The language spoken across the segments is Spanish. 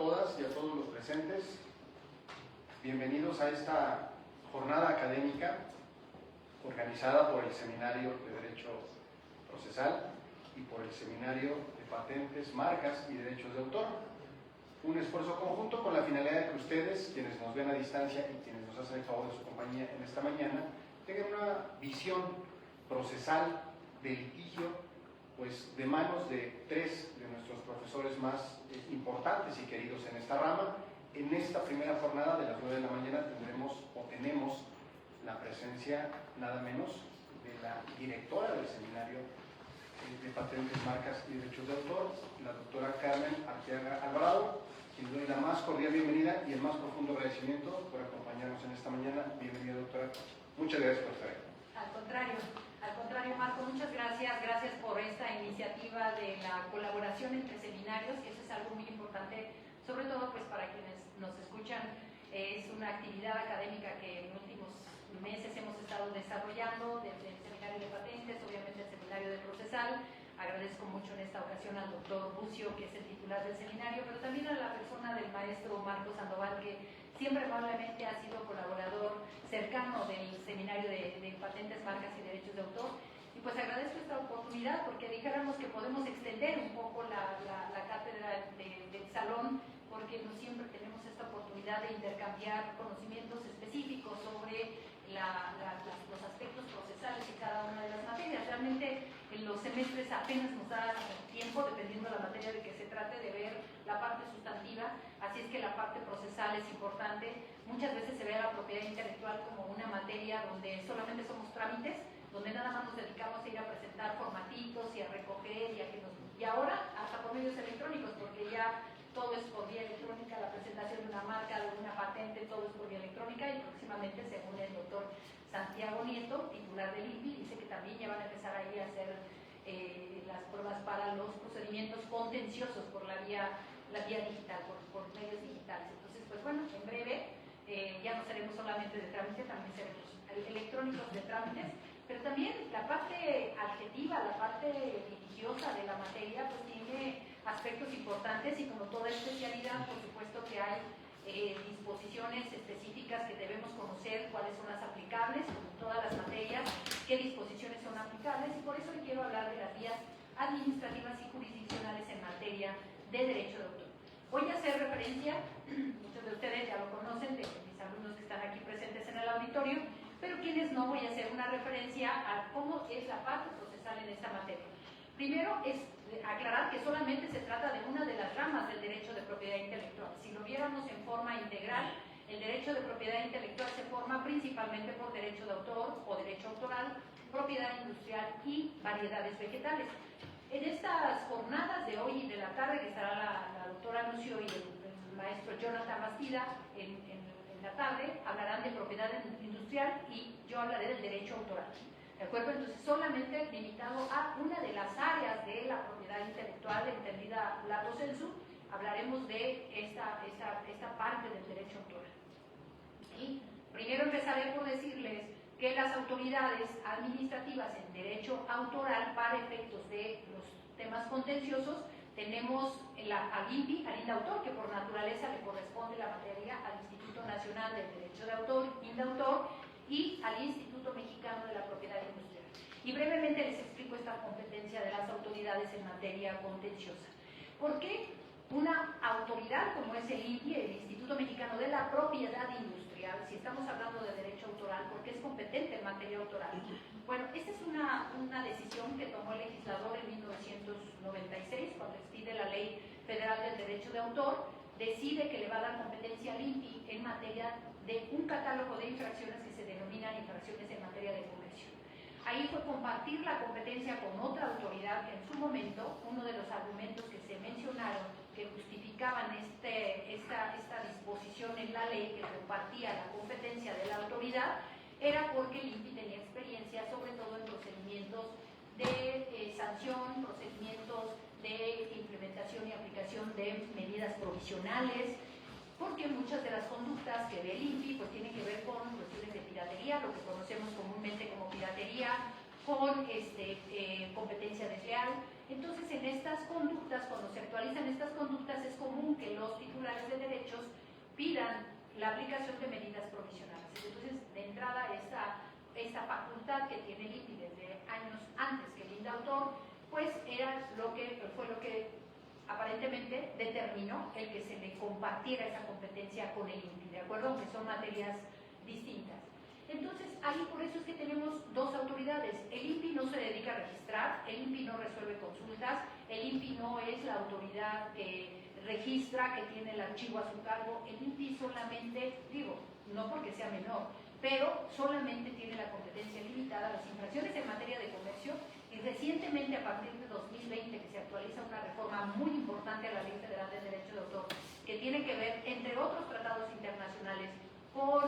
todas y a todos los presentes. Bienvenidos a esta jornada académica organizada por el Seminario de Derecho Procesal y por el Seminario de Patentes, Marcas y Derechos de Autor. Un esfuerzo conjunto con la finalidad de que ustedes, quienes nos ven a distancia y quienes nos hacen el favor de su compañía en esta mañana, tengan una visión procesal de litigio, pues de manos de tres de nuestros profesores más importantes y queridos en esta rama. En esta primera jornada de las 9 de la mañana tenemos la presencia nada menos de la directora del Seminario de Patentes, Marcas y Derechos de Autor, la doctora Carmen Arteaga Alvarado, quien doy la más cordial bienvenida y el más profundo agradecimiento por acompañarnos en esta mañana. Bienvenida, doctora. Muchas gracias por estar aquí. Al contrario, Marco, muchas gracias. Gracias por esta iniciativa de la colaboración entre seminarios, y eso es algo muy importante, sobre todo pues para quienes nos escuchan. Es una actividad académica que en últimos meses hemos estado desarrollando desde el Seminario de Patentes, obviamente el Seminario de Procesal. Agradezco mucho en esta ocasión al doctor Bucio, que es el titular del seminario, pero también a la persona del maestro Marco Sandoval, que siempre amablemente ha sido colaborador cercano del Seminario de Patentes, Marcas y Derechos de Autor. Y pues agradezco esta oportunidad porque dijéramos que podemos extender un poco la cátedra del salón, porque no siempre tenemos esta oportunidad de intercambiar conocimientos específicos sobre los aspectos procesales de cada una de las materias. Realmente en los semestres apenas nos da tiempo, dependiendo de la materia de que se trate, de ver la parte sustantiva, así es que la parte procesal es importante. Muchas veces se ve a la propiedad intelectual como una materia donde solamente somos trámites, donde nada más nos dedicamos a ir a presentar formatitos y a recoger y ahora hasta por medios electrónicos, porque ya todo es por vía electrónica, la presentación de una marca, de una patente, todo es por vía electrónica, y próximamente, según el doctor Santiago Nieto, titular del INPI, dice que también ya van a empezar ahí a hacer las pruebas para los procedimientos contenciosos por la vía digital, por medios digitales. Entonces, pues bueno, en breve ya no seremos solamente de trámite, también seremos electrónicos de trámites, pero también la parte adjetiva, la parte litigiosa de la materia, pues tiene aspectos importantes, y como toda especialidad, por supuesto que hay disposiciones específicas que debemos conocer, cuáles son las aplicables, como todas las materias, qué disposiciones son aplicables, y por eso hoy quiero hablar de las vías administrativas y jurisdiccionales en materia de derecho de autor. Voy a hacer referencia, muchos de ustedes ya lo conocen, de mis alumnos que están aquí presentes en el auditorio, pero quienes no, voy a hacer una referencia a cómo es la parte procesal en esta materia. Primero es aclarar que solamente se trata de una de las ramas del derecho de propiedad intelectual. Si lo viéramos en forma integral, el derecho de propiedad intelectual se forma principalmente por derecho de autor o derecho autoral, propiedad industrial y variedades vegetales. En estas jornadas de hoy y de la tarde, que estará la doctora Lucio y el maestro Jonathan Bastida en la tarde, hablarán de propiedad industrial y yo hablaré del derecho autoral. ¿De acuerdo? Entonces, solamente limitado a una de las áreas de la propiedad intelectual, entendida lato sensu, hablaremos de esta parte del derecho autoral. Y primero empezaré por decirles que las autoridades administrativas en derecho autoral, para efectos de los temas contenciosos, tenemos al INPI, al INDAUTOR, que por naturaleza le corresponde la materia al Instituto Nacional del Derecho de Autor, INDAUTOR, y al Instituto Mexicano de la Propiedad Industrial. Y brevemente les explico esta competencia de las autoridades en materia contenciosa. ¿Por qué una autoridad como es el INPI, el Instituto Mexicano de la Propiedad Industrial, si estamos hablando de derecho autoral, porque es competente en materia autoral? Bueno, esta es una decisión que tomó el legislador en 1996, cuando expide la Ley Federal del Derecho de Autor. Decide que le va a dar competencia al INPI en materia de un catálogo de infracciones que se denominan infracciones en materia de comercio. Ahí fue compartir la competencia con otra autoridad que en su momento, uno de los argumentos que se mencionaron que justificaban esta disposición en la ley que compartía la competencia de la autoridad, era porque el INPI tenía experiencia sobre todo en procedimientos de sanción, procedimientos de implementación y aplicación de medidas provisionales, porque muchas de las conductas que ve el INPI pues tienen que ver con cuestiones de piratería, lo que conocemos comúnmente como piratería, con competencia desleal. Entonces, en estas conductas, cuando se actualizan estas conductas, es común que los titulares pidan la aplicación de medidas provisionales. Entonces, de entrada, esta facultad que tiene el INPI desde años antes que el INDAUTOR, pues fue lo que aparentemente determinó el que se le compartiera esa competencia con el INPI, ¿de acuerdo? Aunque son materias distintas. Entonces, ahí por eso es que tenemos dos autoridades. El INPI no se dedica a registrar, el INPI no resuelve consultas, el INPI no es la autoridad que registra, que tiene el archivo a su cargo. El INPI solamente, digo, no porque sea menor, pero solamente tiene la competencia limitada a las infracciones en materia de comercio, y recientemente, a partir de 2020, que se actualiza una reforma muy importante a la Ley Federal de Derecho de Autor, que tiene que ver, entre otros tratados internacionales, con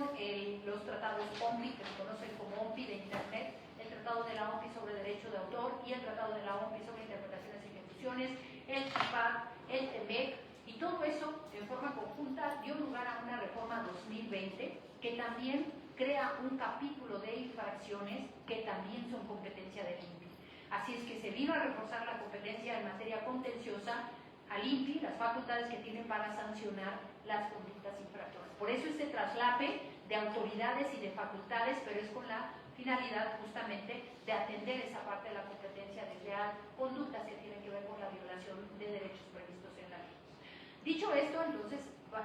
los tratados OMPI, que se conocen como OMPI de Internet, el tratado de la OMPI sobre Derecho de Autor y el tratado de la OMPI sobre Interpretaciones y Ejecuciones, el TIPAC, el TEMEC, y todo eso en forma conjunta dio lugar a una reforma 2020 que también crea un capítulo de infracciones que también son competencia del INPI. Así es que se vino a reforzar la competencia en materia contenciosa al INPI, las facultades que tienen para sancionar las conductas infractoras. Por eso este traslape de autoridades y de facultades, pero es con la finalidad justamente de atender esa parte de la competencia desde conductas que tienen que ver con la violación de derechos previstos en la ley. Dicho esto, entonces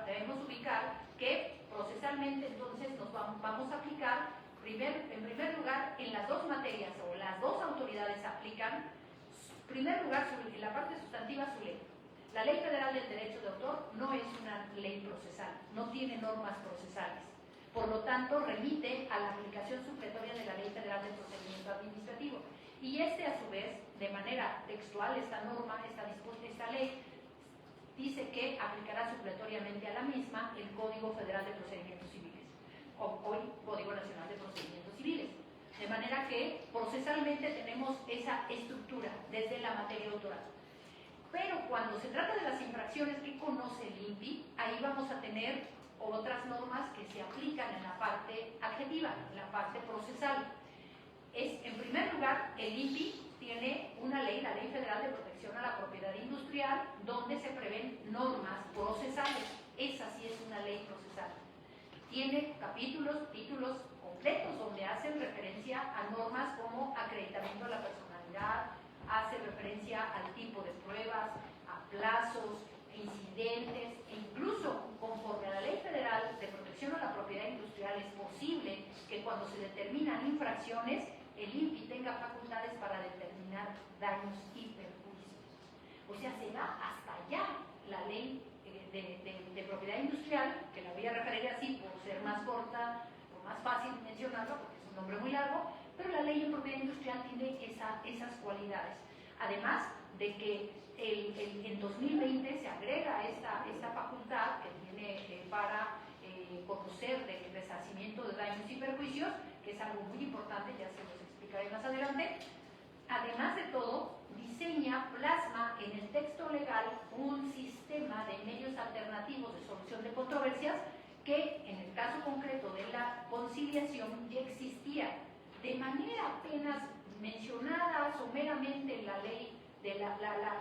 debemos ubicar que procesalmente entonces nos vamos a aplicar, en primer lugar, en las dos materias o las dos autoridades aplican, en primer lugar, en la parte sustantiva, su ley. La Ley Federal del Derecho de Autor no es una ley procesal, no tiene normas procesales. Por lo tanto, remite a la aplicación supletoria de la Ley Federal del Procedimiento Administrativo. Y a su vez, de manera textual, esta norma, esta ley, dice que aplicará supletoriamente a la misma el Código Federal de Procedimientos Civiles, o hoy Código Nacional de Procedimientos Civiles. De manera que procesalmente tenemos esa estructura desde la materia autoral. Pero cuando se trata de las infracciones que conoce el INPI, ahí vamos a tener otras normas que se aplican en la parte adjetiva, en la parte procesal. En primer lugar, el INPI tiene una ley, la Ley Federal de Protección a la Propiedad Industrial, donde se prevén normas procesales. Esa sí es una ley procesal. Tiene capítulos, títulos completos, donde hacen referencia a normas como acreditamiento de la personalidad, hace referencia al tipo de pruebas, a plazos, incidentes, e incluso conforme a la Ley Federal de Protección a la Propiedad Industrial es posible que cuando se determinan infracciones, el INPI tenga facultades para determinar daños y perjuicios. O sea, se va hasta allá la ley de propiedad industrial, que la voy a referir así por ser más corta o más fácil mencionarlo, porque es un nombre muy largo, pero la ley de propiedad industrial tiene esas cualidades. Además de que en 2020 se agrega esta facultad que tiene para conocer del resarcimiento de daños y perjuicios, que es algo muy importante, ya se los explicaré más adelante. Además de todo, plasma en el texto legal un sistema de medios alternativos de solución de controversias que en el caso concreto de la conciliación ya existía de manera apenas mencionada someramente en la ley de la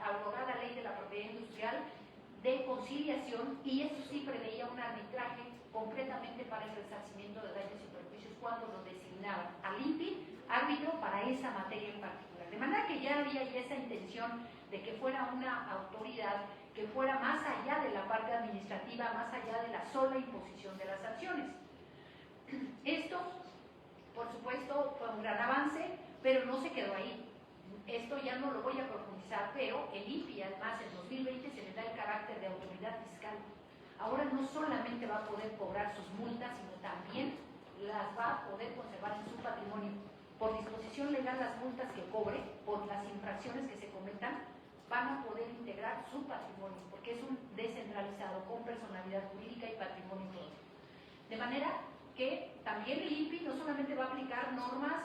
abrogada ley de la propiedad industrial de conciliación, y eso sí preveía un arbitraje completamente para el resarcimiento de daños y perjuicios cuando lo designaban al INPI árbitro para esa materia en particular. De manera que ya había esa intención de que fuera una autoridad que fuera más allá de la parte administrativa, más allá de la sola imposición de las sanciones. Esto, por supuesto, fue un gran avance, pero no se quedó ahí. Esto ya no lo voy a profundizar, pero el INPI, además, en 2020 se le da el carácter de autoridad fiscal. Ahora no solamente va a poder cobrar sus multas, sino también las va a poder conservar en su patrimonio. Por disposición legal, las multas que cobre por las infracciones que se cometan van a poder integrar su patrimonio, porque es un descentralizado con personalidad jurídica y patrimonio propio. De manera que también el INPI no solamente va a aplicar normas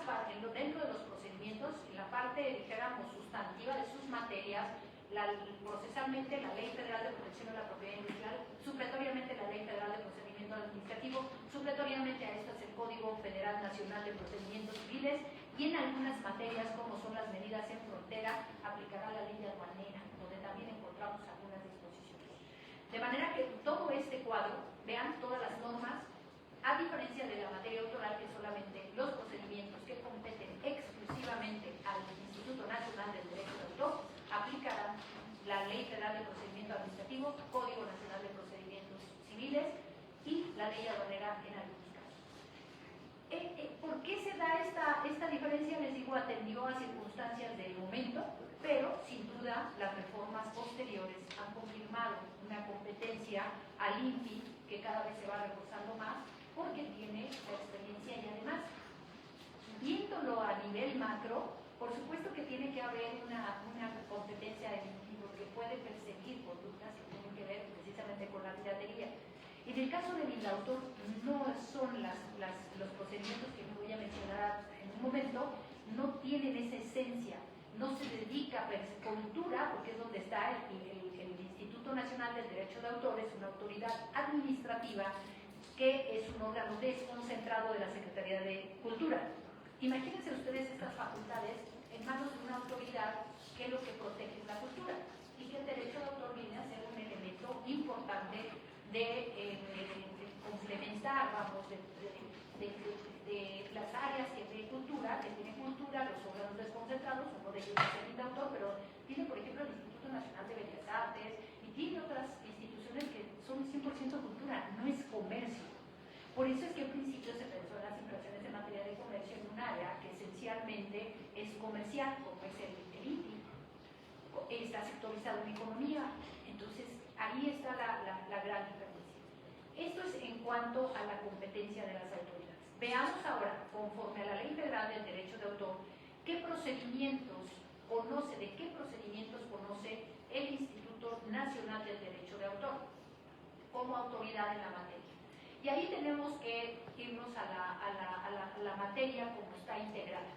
dentro de los procedimientos, en la parte, dijéramos, sustantiva de sus materias, procesalmente la Ley Federal de Protección a la Propiedad Industrial, supletoriamente la Ley Federal de Procedimiento Administrativo, supletoriamente a estas el Código Federal Nacional de Procedimientos Civiles, y en algunas materias como son las medidas en frontera aplicará la ley aduanera, donde también encontramos algunas disposiciones. De manera que todo este cuadro cuadro, vean todas las normas, a diferencia de la materia autoral, que solamente los procedimientos que competen exclusivamente al Instituto Nacional del Derecho de Autor aplicarán la Ley Federal de Procedimiento Administrativo, Código Nacional de Procedimientos Civiles y la Ley Aduanera en algunos casos. ¿Por qué se da esta diferencia? Les digo, atendió a circunstancias del momento, pero sin duda las reformas posteriores han confirmado una competencia al INPI que cada vez se va reforzando más porque tiene la experiencia y además, viéndolo a nivel macro, por supuesto que tiene que haber una competencia del INPI porque puede perseguir conductas que tienen que ver precisamente con la piratería. En el caso del indautor no son los procedimientos que me voy a mencionar en un momento, no tienen esa esencia, no se dedica a cultura, porque es donde está el Instituto Nacional del Derecho de Autor, es una autoridad administrativa que es un órgano desconcentrado de la Secretaría de Cultura. Imagínense ustedes estas facultades en manos de una autoridad que lo que protege es la cultura y que el derecho de autor viene a ser un elemento importante de complementar, vamos, de las áreas que tiene cultura, los órganos desconcentrados, uno de ellos es el INDAUTOR, pero tiene, por ejemplo, el Instituto Nacional de Bellas Artes y tiene otras instituciones que son 100% cultura, no es comercio. Por eso es que al principio se pensó en las infracciones en materia de comercio en un área que esencialmente es comercial, como es el INPI, está sectorizado en economía. Entonces, ahí está la gran diferencia. Esto es en cuanto a la competencia de las autoridades. Veamos ahora, conforme a la Ley Federal del Derecho de Autor, de qué procedimientos conoce el Instituto Nacional del Derecho de Autor como autoridad en la materia. Y ahí tenemos que irnos a la materia como está integrada.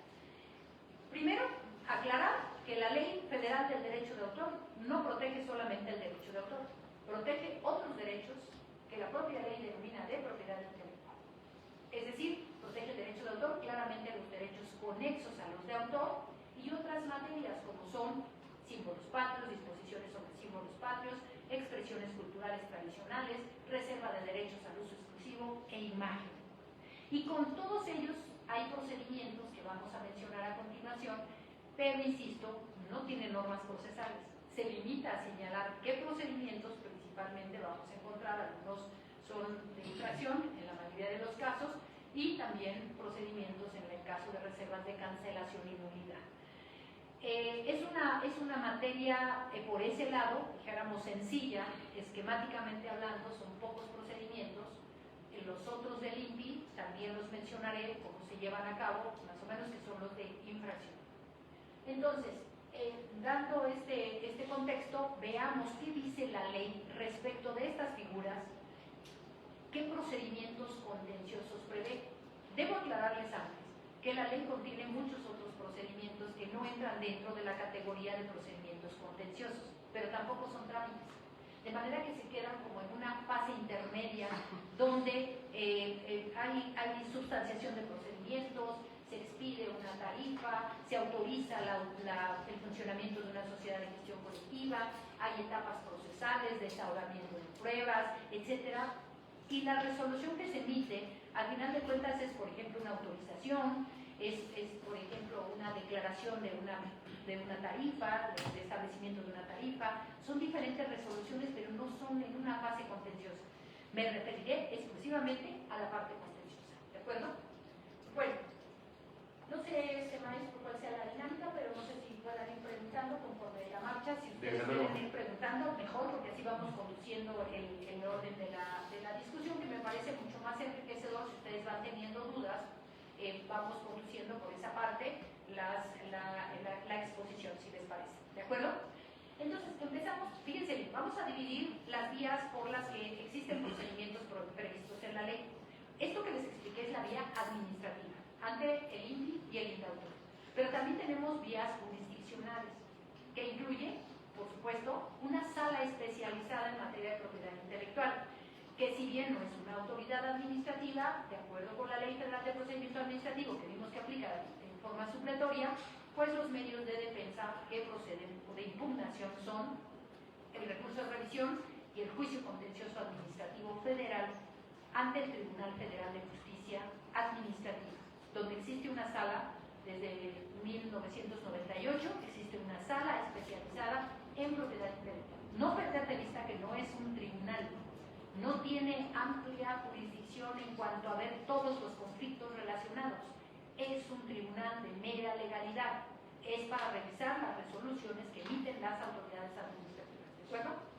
Primero, aclarar que la Ley Federal del Derecho de Autor no protege solamente el derecho de autor, protege otros derechos que la propia ley denomina de propiedad intelectual. Es decir, protege el derecho de autor, claramente los derechos conexos a los de autor y otras materias como son símbolos patrios, disposiciones sobre símbolos patrios, expresiones culturales tradicionales, reserva de derechos al uso exclusivo e imagen. Y con todos ellos hay procedimientos que vamos a mencionar a continuación, pero insisto, no tiene normas procesales. Se limita a señalar qué procedimientos principalmente vamos a encontrar, algunos son de infracción en la mayoría de los casos y también procedimientos en el caso de reservas de cancelación y nulidad. Es una materia por ese lado, dijéramos sencilla, esquemáticamente hablando, son pocos procedimientos. Los otros del INPI también los mencionaré, cómo se llevan a cabo, más o menos que son los de infracción. Entonces, dando este contexto, veamos qué dice la ley respecto de estas figuras, qué procedimientos contenciosos prevé. Debo aclararles antes que la ley contiene muchos otros procedimientos que no entran dentro de la categoría de procedimientos contenciosos, pero tampoco son trámites. De manera que se quedan como en una fase intermedia donde hay sustanciación de procedimientos, se expide una tarifa, se autoriza el funcionamiento de una sociedad de gestión colectiva, hay etapas procesales, desahogamiento de pruebas, etc. Y la resolución que se emite, al final de cuentas, es, por ejemplo, una autorización, es por ejemplo, una declaración de una tarifa, de establecimiento de una tarifa. Son diferentes resoluciones, pero no son en una fase contenciosa. Me referiré exclusivamente a la parte contenciosa, ¿de acuerdo? Bueno, no sé, maestro, cuál sea la dinámica, pero no sé si puedan ir preguntando conforme la marcha. Si ustedes quieren ir preguntando, mejor, porque así vamos conduciendo el orden de la discusión, que me parece mucho más enriquecedor. Si ustedes van teniendo dudas, vamos conduciendo por esa parte la exposición, si les parece. ¿De acuerdo? Entonces, empezamos. Fíjense bien, vamos a dividir las vías por las que existen procedimientos previstos en la ley. Esto que les expliqué es la vía administrativa, ante el INPI y el INDAUTOR. Pero también tenemos vías jurisdiccionales, que incluye, por supuesto, una sala especializada en materia de propiedad intelectual, que si bien no es una autoridad administrativa, de acuerdo con la Ley Federal de Procedimiento Administrativo que vimos que aplica en forma supletoria, pues los medios de defensa que proceden o de impugnación son el recurso de revisión y el juicio contencioso administrativo federal ante el Tribunal Federal de Justicia Administrativa, donde existe una sala desde 1998, existe una sala especializada en propiedad intelectual. No perder de vista que no es un tribunal, no tiene amplia jurisdicción en cuanto a ver todos los conflictos relacionados. Es un tribunal de mera legalidad, es para revisar las resoluciones que emiten las autoridades administrativas. ¿De acuerdo?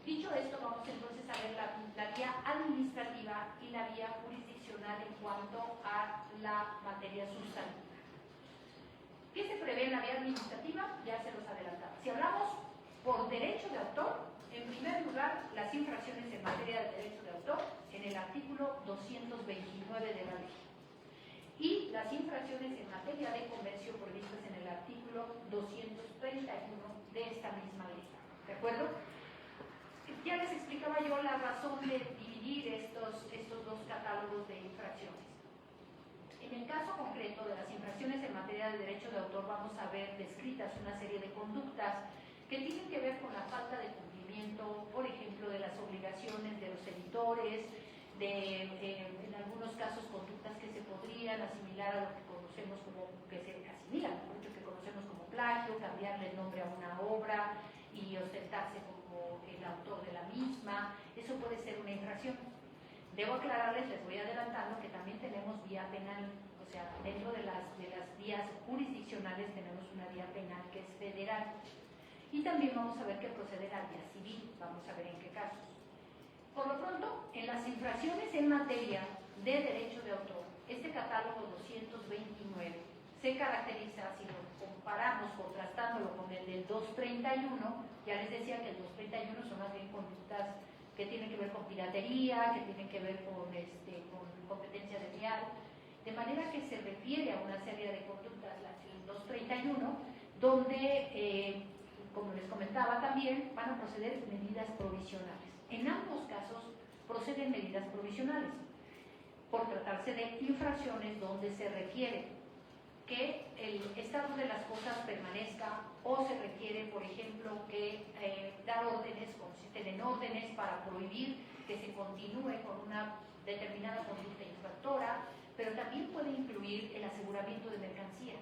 Dicho esto, vamos entonces a ver la vía administrativa y la vía jurisdiccional en cuanto a la materia sustantiva. ¿Qué se prevé en la vía administrativa? Ya se los adelantaba. Si hablamos por derecho de autor, en primer lugar, las infracciones en materia de derecho de autor en el artículo 229 de la ley. Y las infracciones en materia de comercio previstas en el artículo 231 de esta misma ley. ¿De acuerdo? Ya les explicaba yo la razón de dividir estos dos catálogos de infracciones. En el caso concreto de las infracciones en materia de derecho de autor vamos a ver descritas una serie de conductas que tienen que ver con la falta de cumplimiento, por ejemplo, de las obligaciones de los editores, en algunos casos conductas que se podrían asimilar a lo que conocemos como, que se asimilan, mucho que conocemos como plagio, cambiarle el nombre a una obra y ostentarse como el autor de la misma. Eso puede ser una infracción. Debo aclararles, les voy adelantando que también tenemos vía penal, o sea, dentro de las vías jurisdiccionales tenemos una vía penal que es federal. Y también vamos a ver qué procede la vía civil, vamos a ver en qué casos. Por lo pronto, en las infracciones en materia de derecho de autor, este catálogo 229 se caracteriza, si lo comparamos, contrastándolo con el del 231, ya les decía que el 231 son más bien conductas que tienen que ver con piratería, que tienen que ver con competencia desleal, de manera que se refiere a una serie de conductas, el 231, donde, como les comentaba también, van a proceder medidas provisionales. En ambos casos proceden medidas provisionales, por tratarse de infracciones donde se requiere que el estado de las cosas permanezca o se requiere, por ejemplo, que dar órdenes, consisten en órdenes para prohibir que se continúe con una determinada conducta infractora, pero también puede incluir el aseguramiento de mercancía.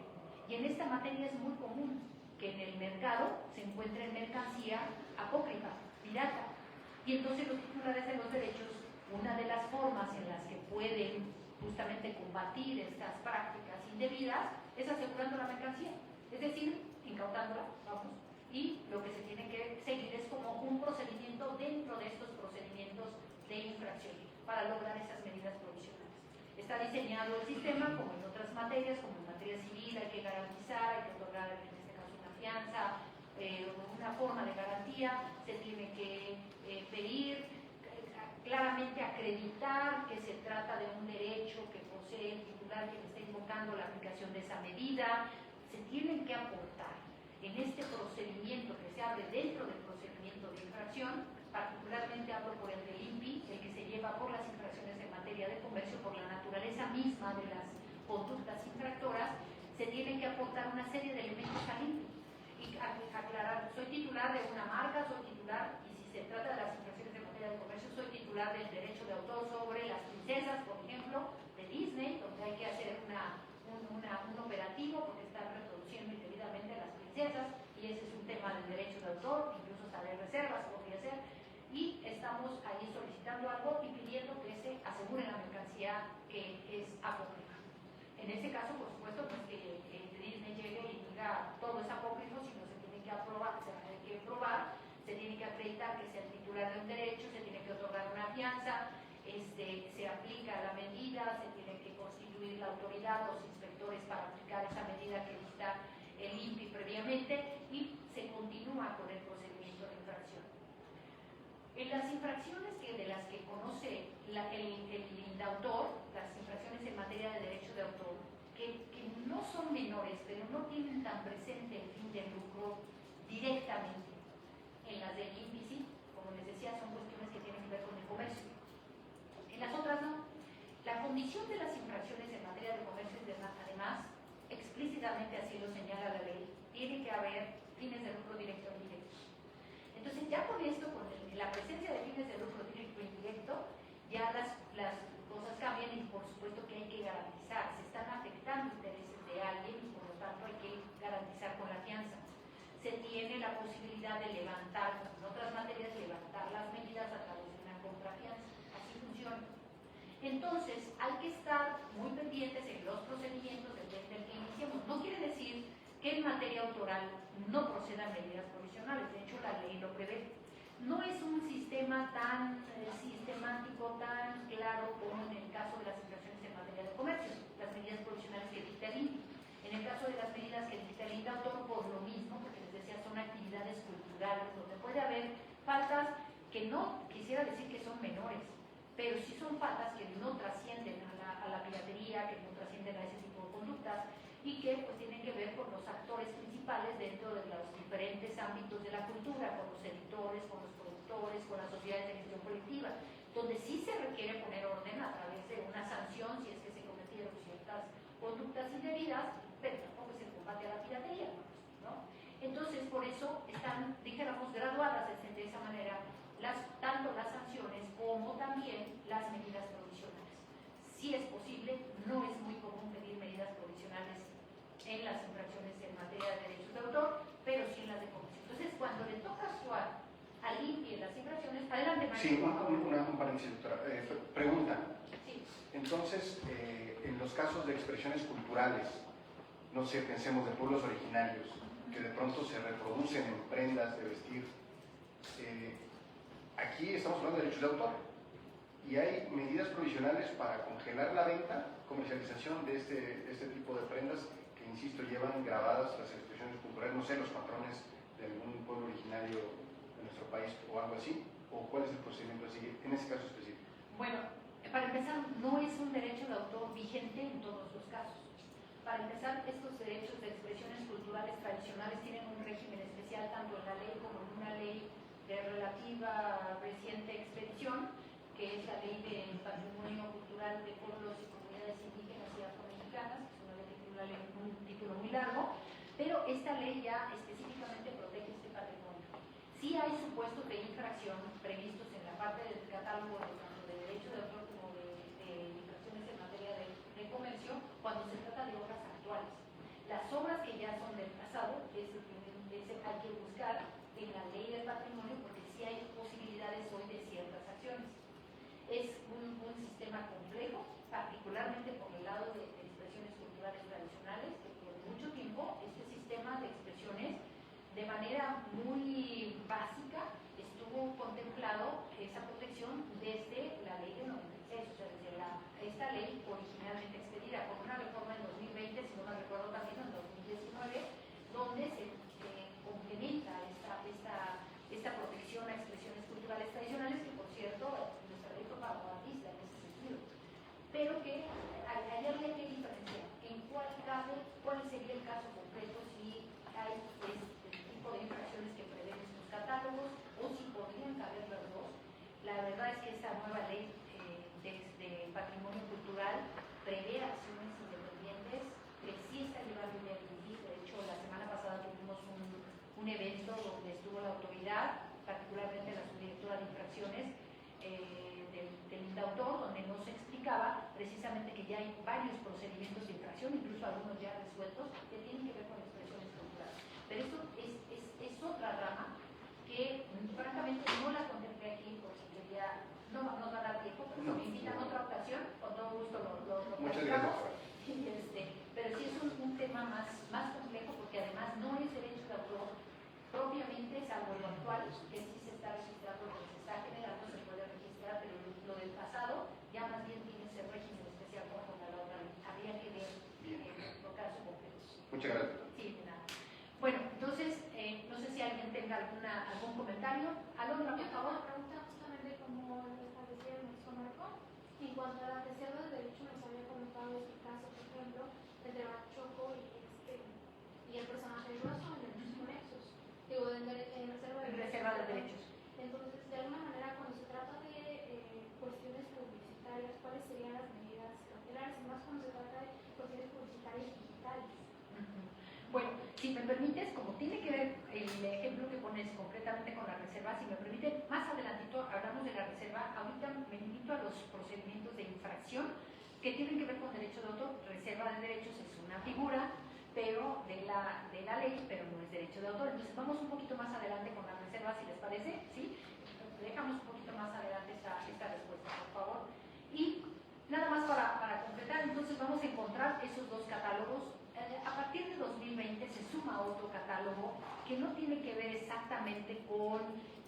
Y en esta materia es muy común que en el mercado se encuentre mercancía apócrifa, pirata, y entonces los titulares de los derechos, una de las formas en las que pueden justamente combatir estas prácticas indebidas es asegurando la mercancía, es decir, incautándola, vamos, y lo que se tiene que seguir es como un procedimiento dentro de estos procedimientos de infracción para lograr esas medidas provisionales. Está diseñado el sistema como en otras materias, como en materia civil hay que garantizar, hay que otorgar en este caso una fianza, una forma de garantía, se tiene que pedir, claramente acreditar que se trata de un derecho que posee el titular quien está invocando la aplicación de esa medida. Se tienen que aportar en este procedimiento que se abre dentro del procedimiento de infracción, particularmente hablo por el del INPI, el que se lleva por las infracciones en materia de comercio, por la naturaleza misma de las conductas infractoras, se tienen que aportar una serie de elementos al INPI. Y aclarar, soy titular de una marca, soy titular, y si se trata de las infracciones en materia de comercio, soy titular del derecho de autor sobre las princesas, por ejemplo, de Disney, donde hay que hacer un operativo porque están reproduciendo indebidamente a las princesas, y ese es un tema del derecho de autor, incluso hasta de reservas podría ser, y estamos ahí solicitando algo y pidiendo que se asegure la mercancía que es apócrifa. En este caso, por supuesto, no es que Disney llegue y diga todo es apócrifo, sino se tiene que aprobar, se tiene que acreditar que sea el titular de un derecho, se tiene que otorgar una fianza, se aplica la medida, se tiene que constituir la autoridad, los inspectores para aplicar esa medida que dicta el INPI previamente, y se continúa con el procedimiento de infracción. En las infracciones de las que conoce el indautor, las infracciones en materia de derecho de autor, que no son menores, pero no tienen tan presente el fin de lucro directamente. En las del INPI, como les decía, son cuestiones que tienen que ver con el comercio. En las otras no. La condición de las infracciones en materia de comercio, además, explícitamente así lo señala la ley, tiene que haber fines de lucro directo e indirecto. Entonces, ya con esto, con la presencia de fines de lucro directo e indirecto, Entonces, hay que estar muy pendientes en los procedimientos del que iniciemos. No quiere decir que en materia autoral no procedan medidas provisionales, de hecho la ley lo prevé. No es un sistema tan sistemático, tan claro como en el caso de las infracciones en materia de comercio, las medidas provisionales que dicta el INPI. En el caso de las medidas que dicta el autor, por lo mismo, porque les decía, son actividades culturales, donde puede haber faltas que no quisiera decir que son menores, pero sí son faltas que no trascienden a la piratería, que no trascienden a ese tipo de conductas y que pues tienen que ver con los actores principales dentro de los diferentes ámbitos de la cultura, con los editores, con los productores, con las sociedades de gestión colectiva, donde sí se requiere poner orden a través de una sanción si es que se cometieron ciertas conductas indebidas, pero tampoco es el combate a la piratería, ¿no? Entonces, por eso están, dijéramos, graduadas de esa manera tanto las sanciones como también las medidas provisionales. Si es posible, no es muy común pedir medidas provisionales en las infracciones en materia de derechos de autor, pero sí en las de comercio. Entonces, cuando le toca actuar al INPI en las infracciones, adelante, María. Sí, un paréntesis, doctora. Pregunta. Sí. Entonces, en los casos de expresiones culturales, no sé, pensemos de pueblos originarios, que de pronto se reproducen en prendas de vestir, aquí estamos hablando de derechos de autor y hay medidas provisionales para congelar la venta, comercialización de este tipo de prendas que, insisto, llevan grabadas las expresiones culturales, no sé, los patrones de algún pueblo originario de nuestro país o algo así, o cuál es el procedimiento a seguir en ese caso específico. Bueno, para empezar, no es un derecho de autor vigente en todos los casos. Para empezar, estos derechos de expresiones culturales tradicionales tienen un régimen especial tanto en la ley como en una ley de relativa reciente expedición, que es la Ley de Patrimonio Cultural de Pueblos y Comunidades Indígenas y Afromexicanas, que es una ley que tiene un título muy largo, pero esta ley ya específicamente protege este patrimonio. Sí hay supuestos de infracción previstos en la parte del catálogo tanto de derecho de autor como de infracciones en materia de comercio cuando se trata de obras actuales. Las obras que ya son del pasado, hay que buscar en la ley del patrimonio porque sí hay posibilidades hoy de ciertas acciones. Es un sistema complejo, particularmente por el lado de expresiones culturales tradicionales, que por mucho tiempo este sistema de expresiones, de manera muy básica, estuvo contemplado esa protección desde la ley de 96, o sea, desde esta ley originalmente expedida con una reforma en 2020, si no me recuerdo también en 2019, donde se complementa esta protección a expresiones culturales tradicionales, que por cierto, nuestra ley fue vanguardista en ese sentido, pero que ayer le que diferenciar en cuál sería el caso concreto si hay este tipo de infracciones que prevén estos catálogos o si podrían caber las dos. La verdad es que esta nueva ley de patrimonio cultural prevé acciones independientes que sí está llevando ya el INPI. De hecho, la semana pasada tuvimos un evento donde estuvo la autoridad, particularmente la subdirectora de infracciones del INDAUTOR, donde nos explicaba precisamente que ya hay varios procedimientos de infracción, incluso algunos ya resueltos, que tienen que ver con expresiones culturales. Pero esto es otra rama que francamente no la contemplé aquí porque quería, no va a dar tiempo, pero si me invitan a otra ocasión, con todo gusto lo Muchas gracias. Pero sí es un tema más complejo porque además no es derecho de autor propiamente, salvo lo actual, que sí se está registrando, lo que se está generando se puede registrar, pero lo del pasado ya más bien tiene ese régimen especial conforme a la otra ley. Habría que ver en nuestro caso concreto. Muchas gracias. Sí, de nada. Bueno, entonces, no sé si alguien tenga algún comentario. Alondra, por favor. Una pregunta justamente como lo establecía el maestro Marco. En cuanto a la reserva de derecho, nos había comentado este caso, por ejemplo, el de Bachoco y el personaje de Rosso en derechos conexos. Digo, en reserva de derechos. Entonces, de alguna manera, cuando se trata de cuestiones publicitarias, ¿cuáles serían las medidas cautelares? Y más cuando se trata de cuestiones publicitarias digitales. Bueno, si me permites, como tiene que ver el ejemplo que pones concretamente con la reserva, si me permiten, más adelantito hablamos de la reserva. Ahorita me limito a los procedimientos de infracción que tienen que ver con derecho de autor. Reserva de derechos es una figura pero de la ley, pero no es derecho de autor. Entonces vamos un poquito más adelante con la reserva, si les parece, ¿sí? Dejamos un poquito más adelante esta respuesta, por favor. Y que no tiene que ver exactamente con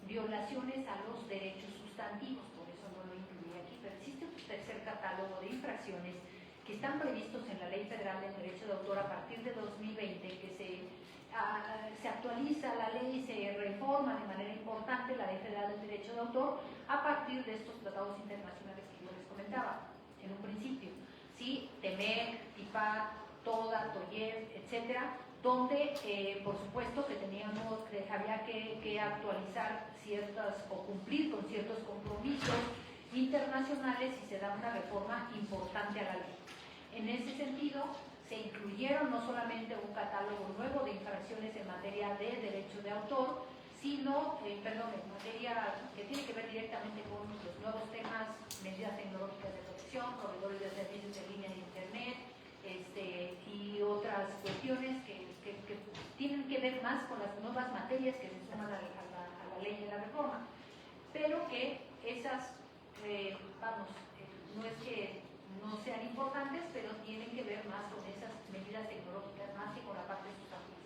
violaciones a los derechos sustantivos, por eso no lo incluí aquí, pero existe un tercer catálogo de infracciones que están previstos en la Ley Federal del Derecho de Autor a partir de 2020, que se actualiza la ley, se reforma de manera importante la Ley Federal del Derecho de Autor a partir de estos tratados internacionales que yo les comentaba en un principio, ¿sí? TEMEC, TIPAC, TODA, TOYEF, etcétera, donde por supuesto que había que actualizar ciertas o cumplir con ciertos compromisos internacionales y se da una reforma importante a la ley. En ese sentido, se incluyeron no solamente un catálogo nuevo de infracciones en materia de derecho de autor, sino, en materia que tiene que ver directamente con los nuevos temas, medidas tecnológicas de protección, proveedores de servicios en línea de Internet, y otras cuestiones que tienen que ver más con las nuevas materias que se suman a la ley de la reforma, pero que esas, no es que no sean importantes, pero tienen que ver más con esas medidas tecnológicas más que con la parte sustantiva.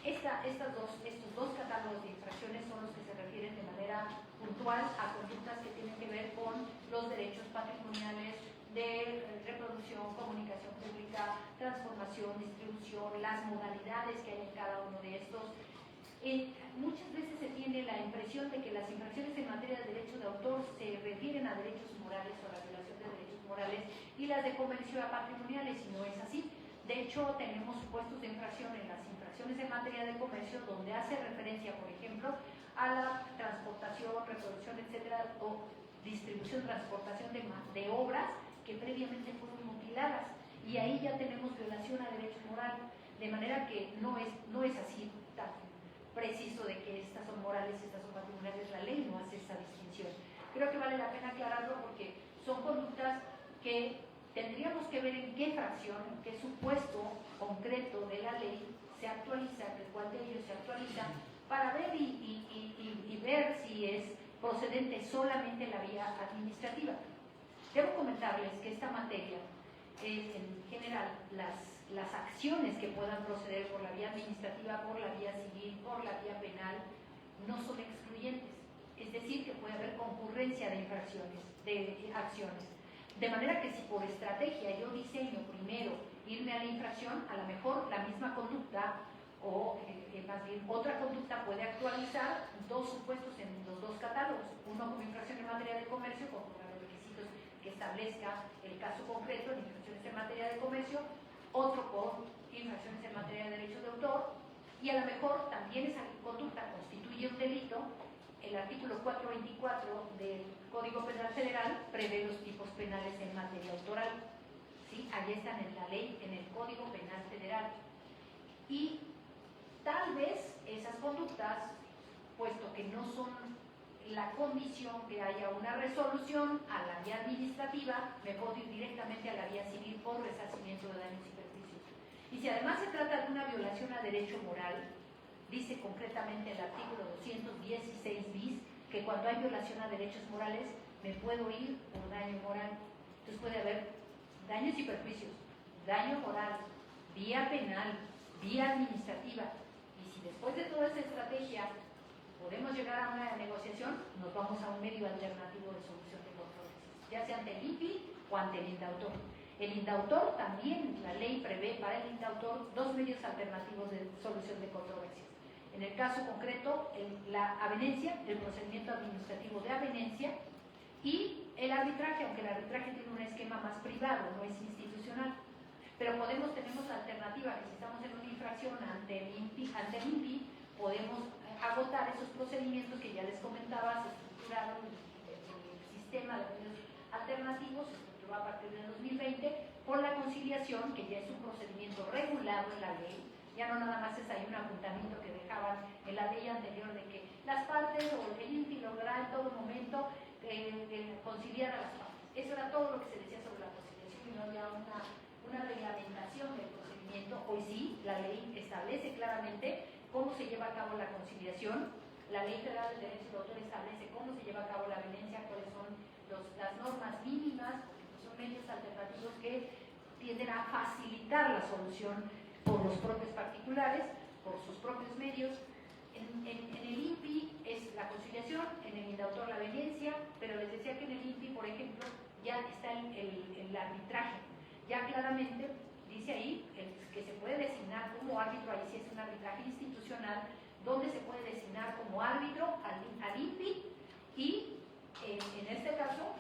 Estos dos catálogos de infracciones son los que se refieren de manera puntual a conductas que tienen que ver con los derechos patrimoniales de reproducción, comunicación pública, transformación, distribución, las modalidades que hay en cada uno de estos. Muchas veces se tiene la impresión de que las infracciones en materia de derecho de autor se refieren a derechos morales o a la violación de derechos morales y las de comercio a patrimoniales, y no es así. De hecho, tenemos supuestos de infracción en las infracciones en materia de comercio donde hace referencia, por ejemplo, a la transportación, reproducción, etcétera, o distribución, transportación de obras que previamente fueron mutiladas, y ahí ya tenemos violación a derecho moral, de manera que no es así tan preciso de que estas son morales, estas son patrimoniales. La ley no hace esa distinción. Creo que vale la pena aclararlo porque son conductas que tendríamos que ver en qué fracción, en qué supuesto concreto de la ley se actualiza, de cuál de ellos se actualiza, para ver y ver si es procedente solamente la vía administrativa. Debo comentarles que esta materia es, en general, las acciones que puedan proceder por la vía administrativa, por la vía civil, por la vía penal, no son excluyentes. Es decir, que puede haber concurrencia de infracciones, de acciones. De manera que si por estrategia yo diseño primero irme a la infracción, a lo mejor la misma conducta o más bien otra conducta puede actualizar dos supuestos en los dos catálogos. Uno como infracción en materia de comercio, conforme a los requisitos que establezca el caso concreto en infracciones en materia de comercio, otro con infracciones en materia de derecho de autor, y a lo mejor también esa conducta constituye un delito. El artículo 424 del Código Penal Federal prevé los tipos penales en materia autoral. ¿Sí? Allí están en la ley, en el Código Penal Federal. Y tal vez esas conductas, puesto que no son la condición que haya una resolución a la vía administrativa, me puedo ir directamente a la vía civil por resarcimiento de daños y perjuicios. Y si además se trata de una violación a derecho moral, dice concretamente el artículo 216 bis que cuando hay violación a derechos morales me puedo ir por daño moral. Entonces puede haber daños y perjuicios, daño moral, vía penal, vía administrativa. Y si después de toda esa estrategia podemos llegar a una negociación, nos vamos a un medio alternativo de solución de controversias, ya sea ante el INPI o ante el indautor. El indautor también, la ley prevé para el indautor dos medios alternativos de solución de controversias. En el caso concreto, la avenencia, el procedimiento administrativo de avenencia, y el arbitraje, aunque el arbitraje tiene un esquema más privado, no es institucional. Pero tenemos la alternativa, que si estamos en una infracción ante el INPI, podemos agotar esos procedimientos que ya les comentaba. Se estructuraron el sistema de medios alternativos, se estructuró a partir del 2020 por la conciliación, que ya es un procedimiento regulado en la ley. Ya no nada más es ahí un apuntamiento que dejaban en la ley anterior de que las partes o el INPI logrará en todo momento conciliar a las partes. Eso era todo lo que se decía sobre la conciliación y no había una reglamentación del procedimiento. Hoy sí, la ley establece claramente cómo se lleva a cabo la conciliación. La Ley Federal del Derecho de Autor establece cómo se lleva a cabo la violencia, cuáles son las normas mínimas, porque son medios alternativos que tienden a facilitar la solución por los propios particulares, por sus propios medios, En el INPI es la conciliación, en el INDAUTOR la audiencia, pero les decía que en el INPI, por ejemplo, ya está el arbitraje. Ya claramente dice ahí que se puede designar como árbitro, ahí sí es un arbitraje institucional, donde se puede designar como árbitro al INPI y en este caso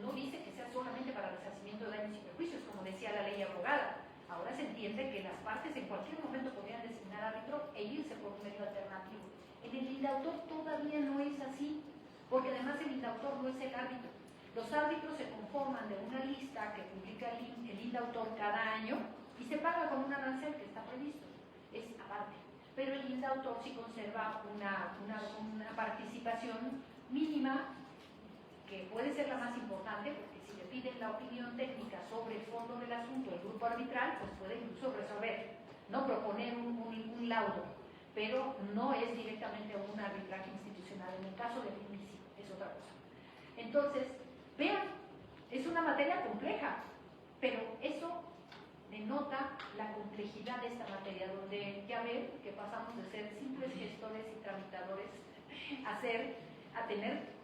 no dice que sea solamente para resarcimiento de daños y perjuicios, como decía la ley abrogada. Ahora se entiende que las partes en cualquier momento podrían designar árbitro e irse por un medio alternativo. En el INDAUTOR todavía no es así, porque además el INDAUTOR no es el árbitro. Los árbitros se conforman de una lista que publica el INDAUTOR cada año y se paga con un arancel que está previsto, es aparte. Pero el INDAUTOR sí conserva una participación mínima que puede ser la más importante, porque si le piden la opinión técnica sobre el fondo del asunto del grupo arbitral, pues puede incluso resolver, no proponer un laudo, pero no es directamente un arbitraje institucional. En el caso del INPI es otra cosa. Entonces, vean, es una materia compleja, pero eso denota la complejidad de esta materia, donde ya ven que pasamos de ser simples gestores y tramitadores a tener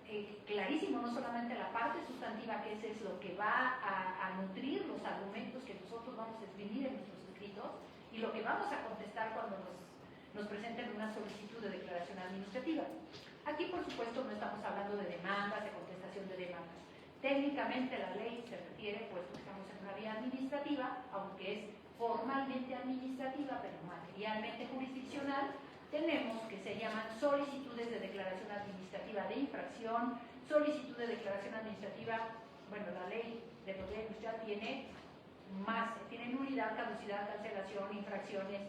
clarísimo no solamente la parte sustantiva, que ese es lo que va a nutrir los argumentos que nosotros vamos a escribir en nuestros escritos y lo que vamos a contestar cuando nos presenten una solicitud de declaración administrativa. Aquí, por supuesto, no estamos hablando de demandas, de contestación de demandas. Técnicamente la ley se refiere, pues estamos en una vía administrativa, aunque es formalmente administrativa, pero materialmente jurisdiccional. Tenemos que se llaman solicitudes de declaración administrativa de infracción, solicitud de declaración administrativa, bueno, la ley de propiedad industrial tiene más, tiene nulidad, caducidad, cancelación, infracciones,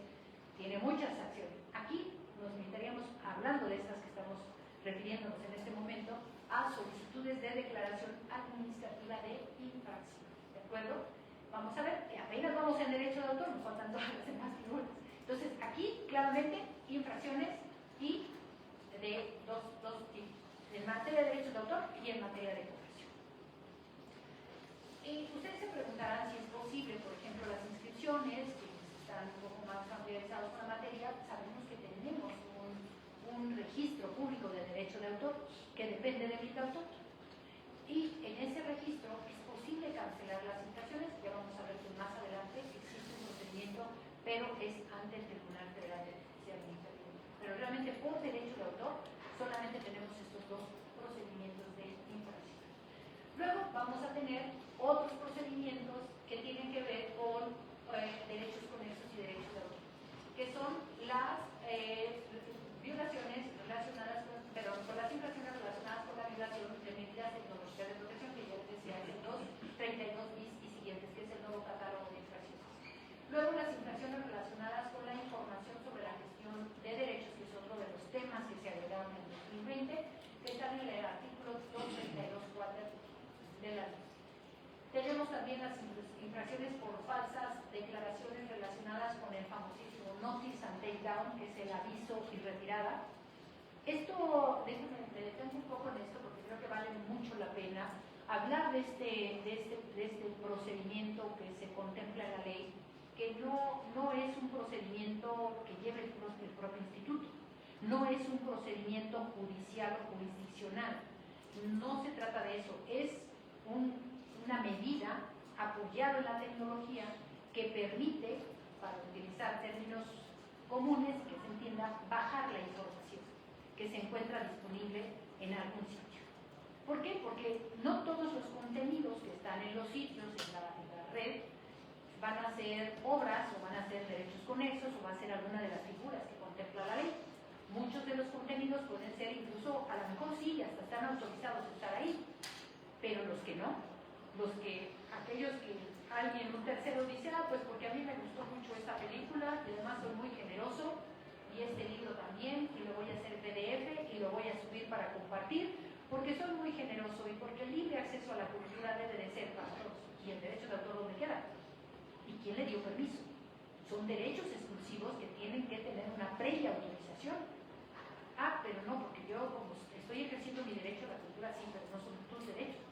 tiene muchas acciones. Aquí nos limitaríamos, hablando de estas que estamos refiriéndonos en este momento, a solicitudes de declaración administrativa de infracción, ¿de acuerdo? Vamos a ver que apenas vamos en derecho de autor, nos faltan todas las demás figuras. Entonces, aquí, claramente, infracciones y de dos tipos, en materia de derechos de autor y en materia de cooperación. Ustedes se preguntarán si es posible, por ejemplo, las inscripciones, que están un poco más familiarizados con la materia, sabemos que tenemos un registro público de derecho de autor que depende del INDAUTOR. Y en ese registro es posible cancelar las infracciones, ya vamos a ver que más adelante existe un procedimiento, pero es ante el Tribunal Federal de Justicia Administrativa. Pero realmente por derecho de autor solamente tenemos estos dos procedimientos de infracción. Luego vamos a tener otros procedimientos que tienen que ver con derechos conexos y derechos de autor, que son las violaciones relacionadas con las infracciones relacionadas con la violación de medidas tecnológicas de protección, que ya les decía, es el 232 bis y siguientes, que es el nuevo catálogo de infracciones. Luego las infracciones relacionadas con la información sobre la gestión de derechos, que es otro de los temas que se agregaron en 2020, que están en el artículo 232.4 de la ley. Tenemos también las infracciones por falsas declaraciones relacionadas con el famosísimo notice and take down, que es el aviso y retirada. Esto, déjenme, me detengo un poco en esto porque creo que vale mucho la pena hablar de este procedimiento que se contempla en la ley, que no es un procedimiento que lleve el propio instituto, no es un procedimiento judicial o jurisdiccional, no se trata de eso, es una medida apoyada en la tecnología que permite, para utilizar términos comunes que se entienda, bajar la información que se encuentra disponible en algún sitio. ¿Por qué? Porque no todos los contenidos que están en los sitios, en la red, van a ser obras o van a ser derechos conexos o va a ser alguna de las figuras que contempla la ley. Muchos de los contenidos pueden ser incluso, a lo mejor sí, hasta están autorizados a estar ahí, pero los que no, aquellos que alguien, un tercero dice, pues porque a mí me gustó mucho esta película y además soy muy generoso y este libro también y lo voy a hacer PDF y lo voy a subir para compartir porque soy muy generoso y porque el libre acceso a la cultura debe de ser para todos. ¿Y el derecho de autor dónde queda? ¿Y quién le dio permiso? Son derechos exclusivos que tienen que tener una previa autorización. Pero no, porque yo como estoy ejerciendo mi derecho a la cultura, sí, pero no son tus derechos.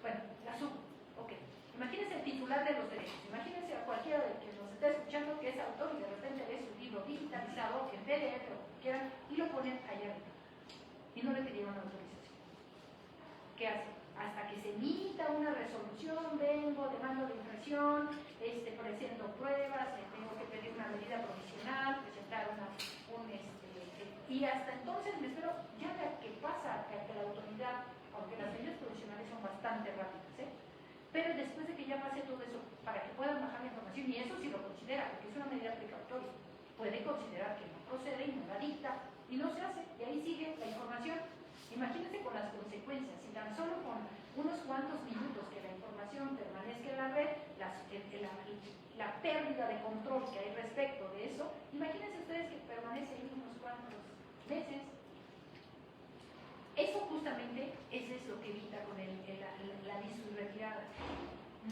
Bueno, la subo. Ok. Imagínense el titular de los derechos. Imagínense a cualquiera de que nos está escuchando que es autor y de repente ve su libro digitalizado en PDF o como quieran y lo puede que se emita una resolución, vengo, demando de infracción, presento pruebas, tengo que pedir una medida provisional, presentar y hasta entonces me espero ya que pasa, que la autoridad, aunque las medidas provisionales son bastante rápidas, pero después de que ya pase todo eso, para que puedan bajar la información, y eso sí lo considera, porque es una medida precautoria, puede considerar que no procede y no la dicta, y no se hace, y ahí sigue la información. Imagínense con las consecuencias, si tan solo con unos cuantos minutos que la información permanezca en la red, la pérdida de control que hay respecto de eso, imagínense ustedes que permanece ahí unos cuantos meses. Eso justamente eso es lo que evita con la retirada.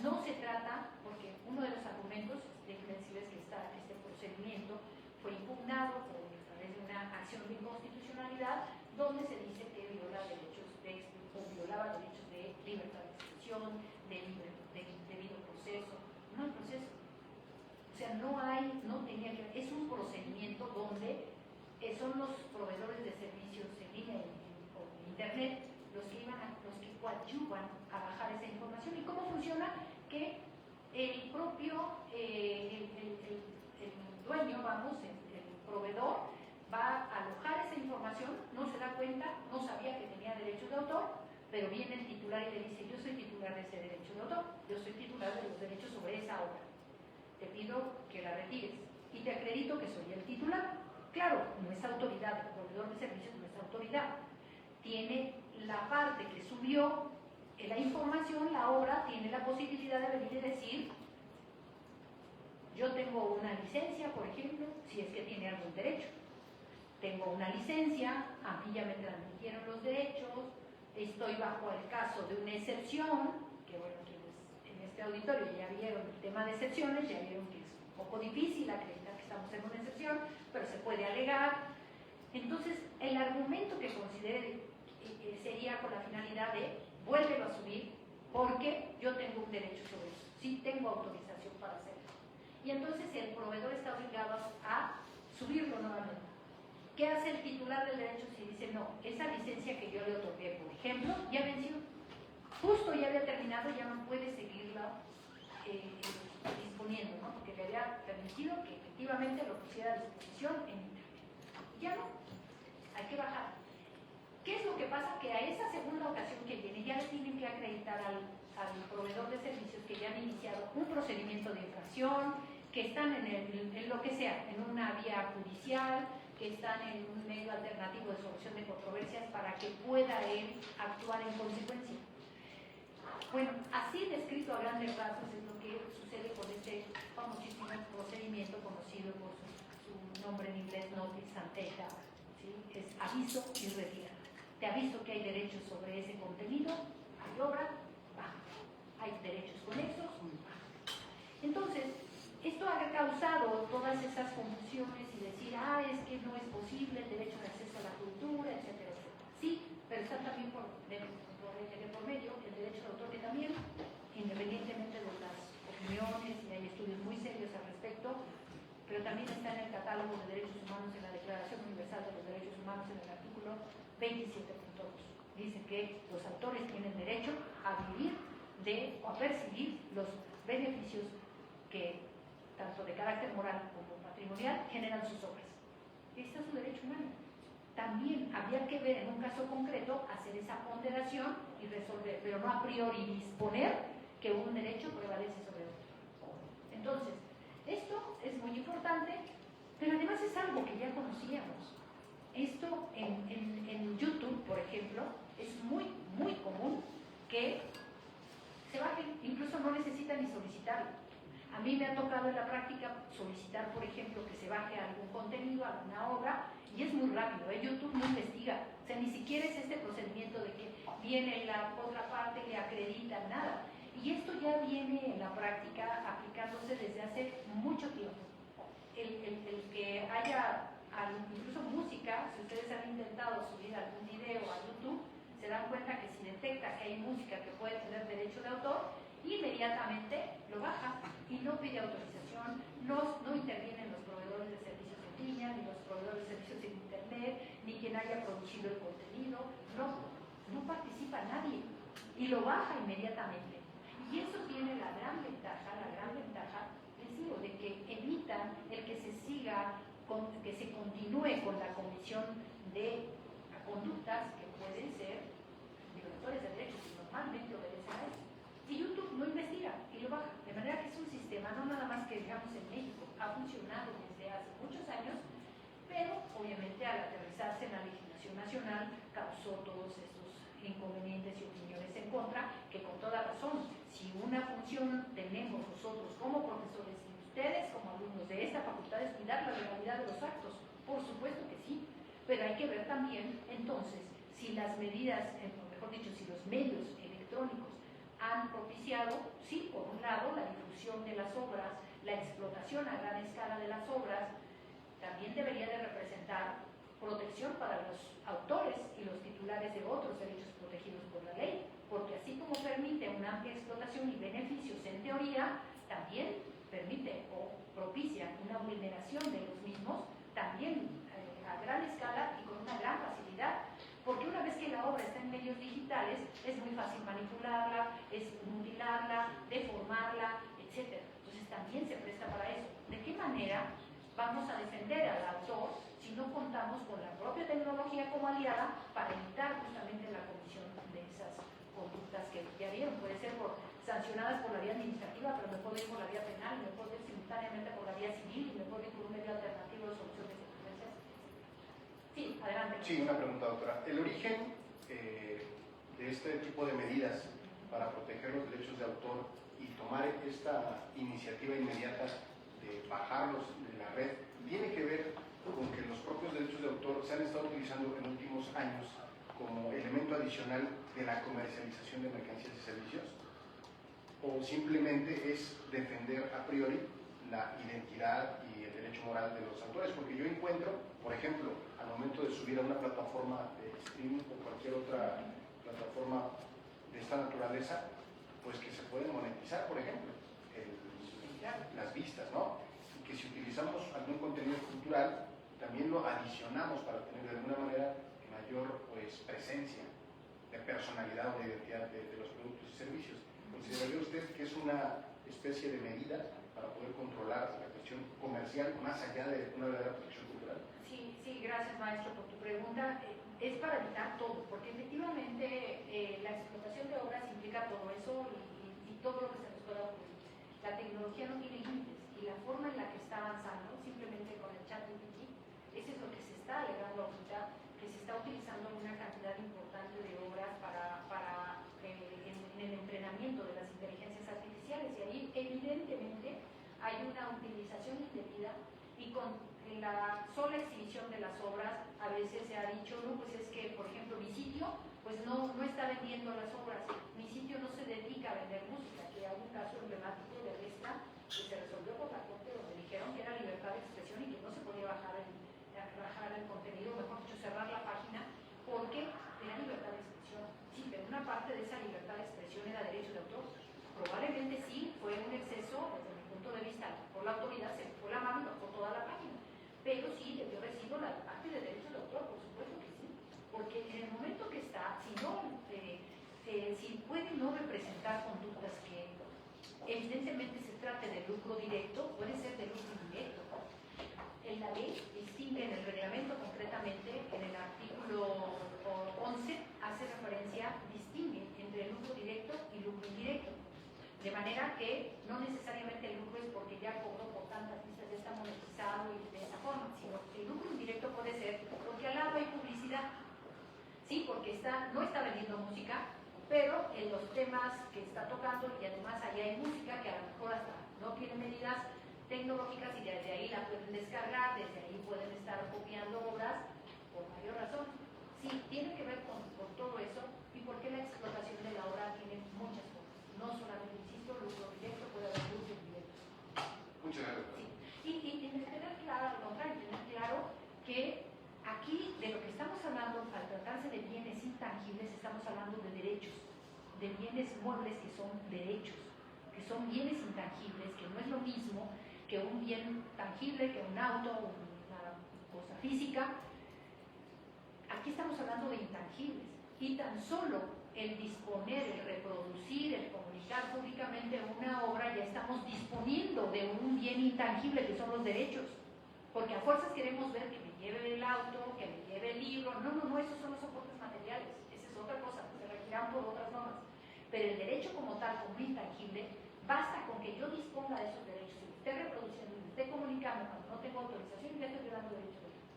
No se trata, porque uno de los argumentos, déjenme decirles que este procedimiento fue impugnado a través de una acción de inconstitucionalidad donde se dice que violaba derechos de libertad de expresión, de debido proceso. No hay proceso. O sea, no tenía que. Es un procedimiento donde son los proveedores de servicios en línea o en internet los que coadyuvan a bajar esa información. ¿Y cómo funciona? Que el propio el dueño, el proveedor, va a alojar esa información, no se da cuenta, no sabía que tenía derechos de autor, pero viene el titular y le dice: yo soy titular de ese derecho de autor, yo soy titular de los derechos sobre esa obra, te pido que la retires y te acredito que soy el titular. Claro, no es autoridad, el proveedor de servicios no es autoridad, tiene la parte que subió la información, la obra, tiene la posibilidad de venir y decir: yo tengo una licencia, por ejemplo, si es que tiene algún derecho, tengo una licencia, a mí ya me transmitieron los derechos, estoy bajo el caso de una excepción, que bueno, quienes en este auditorio ya vieron el tema de excepciones, ya vieron que es un poco difícil acreditar que estamos en una excepción, pero se puede alegar. Entonces, el argumento que considere sería con la finalidad de vuélvelo a subir porque yo tengo un derecho sobre eso, sí tengo autorización para hacerlo. Y entonces el proveedor está obligado a subirlo nuevamente. ¿Qué hace el titular del derecho si dice: no, esa licencia que yo le otorgué, por ejemplo, ya venció, justo ya había terminado, ya no puede seguirla disponiendo, ¿no? Porque le había permitido que efectivamente lo pusiera a disposición en internet. Ya no, hay que bajar. ¿Qué es lo que pasa? Que a esa segunda ocasión que viene ya le tienen que acreditar al proveedor de servicios que ya han iniciado un procedimiento de infracción, que están en lo que sea, en una vía judicial, que están en un medio alternativo de solución de controversias para que pueda él actuar en consecuencia. Bueno, así descrito a grandes rasgos es lo que sucede con este famosísimo procedimiento conocido por su nombre en inglés, notice and take down, ¿sí? Es aviso y retirada. Te aviso que hay derechos sobre ese contenido, hay obra, baja. Hay derechos conexos, baja. Entonces, esto ha causado todas esas confusiones y decir: es que no es posible el derecho de acceso a la cultura, etcétera, etcétera. Sí, pero está también por medio el derecho de autor, que también, independientemente de las opiniones, y hay estudios muy serios al respecto, pero también está en el catálogo de derechos humanos, en la Declaración Universal de los Derechos Humanos, en el artículo 27.2. Dice que los autores tienen derecho a vivir o a percibir los beneficios que, tanto de carácter moral como patrimonial, generan sus obras. Este es su derecho humano. También habría que ver en un caso concreto, hacer esa ponderación y resolver, pero no a priori disponer que un derecho prevalece sobre otro. Entonces, esto es muy importante, pero además es algo que ya conocíamos. Esto en YouTube, por ejemplo, es muy, muy común que se baje, incluso no necesita ni solicitarlo. A mí me ha tocado en la práctica solicitar, por ejemplo, que se baje algún contenido, alguna obra, y es muy rápido, YouTube no investiga, o sea, ni siquiera es este procedimiento de que viene la otra parte, le acredita, nada. Y esto ya viene en la práctica aplicándose desde hace mucho tiempo. El que haya incluso música, si ustedes han intentado subir algún video a YouTube, se dan cuenta que si detecta que hay música que puede tener derecho de autor, inmediatamente lo baja y no pide autorización, no intervienen los proveedores de servicios en línea, ni los proveedores de servicios en internet, ni quien haya producido el contenido, no participa nadie. y lo baja inmediatamente. Y eso tiene la gran ventaja, les digo, de que evita el que se siga, que se continúe con la comisión de conductas que pueden ser violadores de derechos y normalmente obedecen a eso. Y YouTube no investiga y lo baja, de manera que es un sistema, no nada más que digamos en México, ha funcionado desde hace muchos años, pero obviamente al aterrizarse en la legislación nacional causó todos estos inconvenientes y opiniones en contra, que con toda razón, si una función tenemos nosotros como profesores y ustedes como alumnos de esta facultad es cuidar la legalidad de los actos, por supuesto que sí, pero hay que ver también entonces si las medidas, mejor dicho, si los medios electrónicos han propiciado, sí, por un lado, la difusión de las obras, la explotación a gran escala de las obras, también debería de representar protección para los autores y los titulares de otros derechos protegidos por la ley, porque así como permite una amplia explotación y beneficios en teoría, también permite o propicia una vulneración de los mismos, también a gran escala y con una gran facilidad, porque una vez que la obra está en medios digitales, es muy fácil manipularla, es mutilarla, deformarla, etc. Entonces también se presta para eso. ¿De qué manera vamos a defender al autor si no contamos con la propia tecnología como aliada para evitar justamente la comisión de esas conductas que ya vieron? Puede ser sancionadas por la vía administrativa, pero me puede ir por la vía penal, me puede ir simultáneamente por la vía civil, me puede ir por un medio alternativo de solución de consecuencias. Sí, adelante. Sí, una pregunta, doctora. El origen de este tipo de medidas para proteger los derechos de autor y tomar esta iniciativa inmediata de bajarlos de la red, tiene que ver con que los propios derechos de autor se han estado utilizando en últimos años como elemento adicional de la comercialización de mercancías y servicios, o simplemente es defender a priori la identidad y el derecho moral de los autores, porque yo encuentro, por ejemplo, al momento de subir a una plataforma de streaming o cualquier otra plataforma de esta naturaleza, pues que se pueden monetizar, por ejemplo, las vistas, ¿no? Y que si utilizamos algún contenido cultural, también lo adicionamos para tener de alguna manera mayor presencia de personalidad o de identidad de los productos y servicios. ¿Consideraría usted que es una especie de medida para poder controlar la cuestión comercial más allá de una verdadera protección cultural? Sí, gracias maestro por tu pregunta. Es para evitar todo, porque efectivamente la explotación de obras implica todo eso y todo lo que se nos pueda ocurrir. La tecnología no tiene límites y la forma en la que está avanzando, simplemente con el ChatGPT, eso es lo que se está alegando ahorita, que se está utilizando una cantidad importante de obras en el entrenamiento de las inteligencias artificiales, y ahí evidentemente hay una utilización indebida, y con la sola exhibición de las obras a veces se ha dicho, no, pues es que por ejemplo mi sitio pues no está vendiendo las obras, mi sitio no se dedica a vender música, que hay un caso emblemático de Resta que se resolvió por la corte donde dijeron que era libertad de expresión y que no se podía bajar el contenido, mejor dicho cerrar la página, porque era libertad de expresión. Sí, pero una parte de esa libertad de expresión era derecho de autor. Probablemente sí fue un exceso desde mi punto de vista por la autoridad, se fue la mano y bajó toda la página, pero sí debió haber sido la parte de derecho de autor, por supuesto que sí, porque en el momento que está, si puede no representar conductas que evidentemente se trate de lucro directo, puede ser de lucro indirecto. En la ley distingue, en el reglamento concretamente, en el artículo 11, hace referencia, distingue entre lucro directo y lucro indirecto. De manera que no necesariamente el lucro es porque ya cobró por tantas vistas, ya está monetizado y de esa forma, sino que el lucro indirecto puede ser porque al lado hay publicidad, sí, porque no está vendiendo música, pero en los temas que está tocando y además allá hay música que a lo mejor hasta no tiene medidas tecnológicas y desde ahí la pueden descargar, desde ahí pueden estar copiando obras por mayor razón. Sí, tiene que ver con todo eso y porque la explotación de la obra tiene muchas cosas, no solamente, insisto, lucro directo, puede haber lucro indirecto. Muchas gracias. Sí. Y tener claro, al contrario, tener claro que aquí de lo que estamos hablando, al tratarse de bienes intangibles, estamos hablando de derechos, de bienes muebles que son derechos, que son bienes intangibles, que no es lo mismo que un bien tangible, que un auto, una cosa física. Aquí estamos hablando de intangibles y tan solo el disponer, el reproducir, el comunicar públicamente una obra, ya estamos disponiendo de un bien intangible que son los derechos. Porque a fuerzas queremos ver que me lleve el auto, que me lleve el libro. No, esos son los soportes materiales. Esa es otra cosa, se regirán por otras normas. Pero el derecho como tal, como intangible, basta con que yo disponga de esos derechos, y esté reproduciendo, y me esté comunicando cuando no tengo autorización, y ya estoy violando derechos de autor.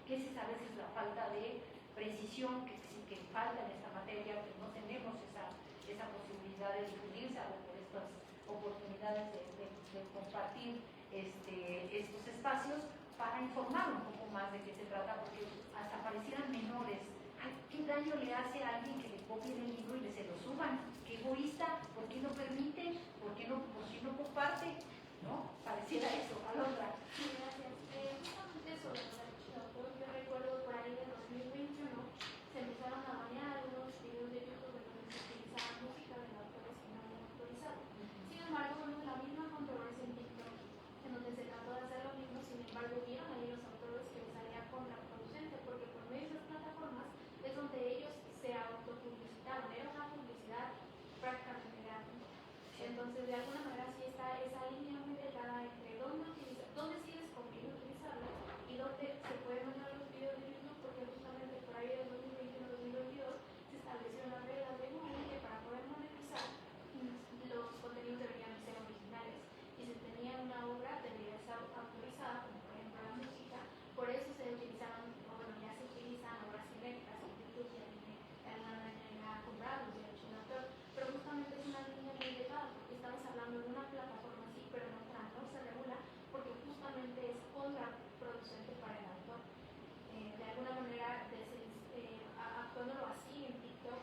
Que esa es a veces la falta de precisión que falta en esta materia, que no tenemos esa posibilidad de difundirse por estas oportunidades de compartir estos espacios para informar un poco más de qué se trata, porque hasta parecieran menores. Ay, ¿qué daño le hace a alguien que le copien el libro y se lo suban? ¿Qué egoísta? ¿Por qué no permiten? ¿Por qué no comparte? ¿No? Pareciera eso. Alondra. Sí, gracias. Justamente sobre los derechos de autor, yo recuerdo por ahí en 2021 se empezaron a banear algunos videos de YouTube donde se utilizaba música de autores que no habían autorizado. Sin embargo, hubo la misma controversia en TikTok, en donde se trató de hacer lo mismo. Sin embargo, vieron ahí los autores que les salía contraproducente, porque por medio de esas plataformas es donde ellos se autopublicitaron. Era una publicidad prácticamente gratis. Entonces, de alguna manera sí está esa línea muy delgada entre dónde sí les conviene utilizarlo y dónde se pueden mandar los videos de YouTube, porque justamente por ahí del 2021-2022 se establecieron las reglas de Google que para poder monetizar los contenidos deberían ser originales, y si tenían una obra debería estar autorizada, como por ejemplo la música. Por eso se utilizaron, o bueno, ya se utilizan obras genéricas, en YouTube ya tiene de alguna manera comprado los derechos de autor, pero justamente es una línea muy delgada, porque estamos hablando de una plataforma sí, pero en otra no se regula, porque justamente es contraproducente para el autor. De alguna manera, actuándolo así en TikTok,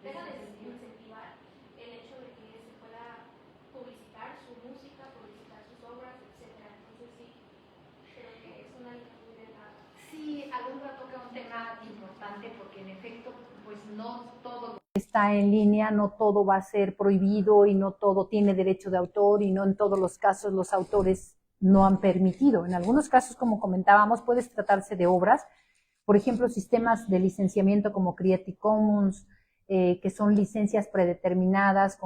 deja de incentivar el hecho de que se pueda publicitar su música, publicitar sus obras, etc. Entonces sí, creo que es una línea muy delgada. Sí, Alondra toca un tema importante, porque en efecto, pues no todo lo que está en línea, no todo va a ser prohibido y no todo tiene derecho de autor, y no en todos los casos los autores no han permitido. En algunos casos, como comentábamos, puede tratarse de obras, por ejemplo, sistemas de licenciamiento como Creative Commons, que son licencias predeterminadas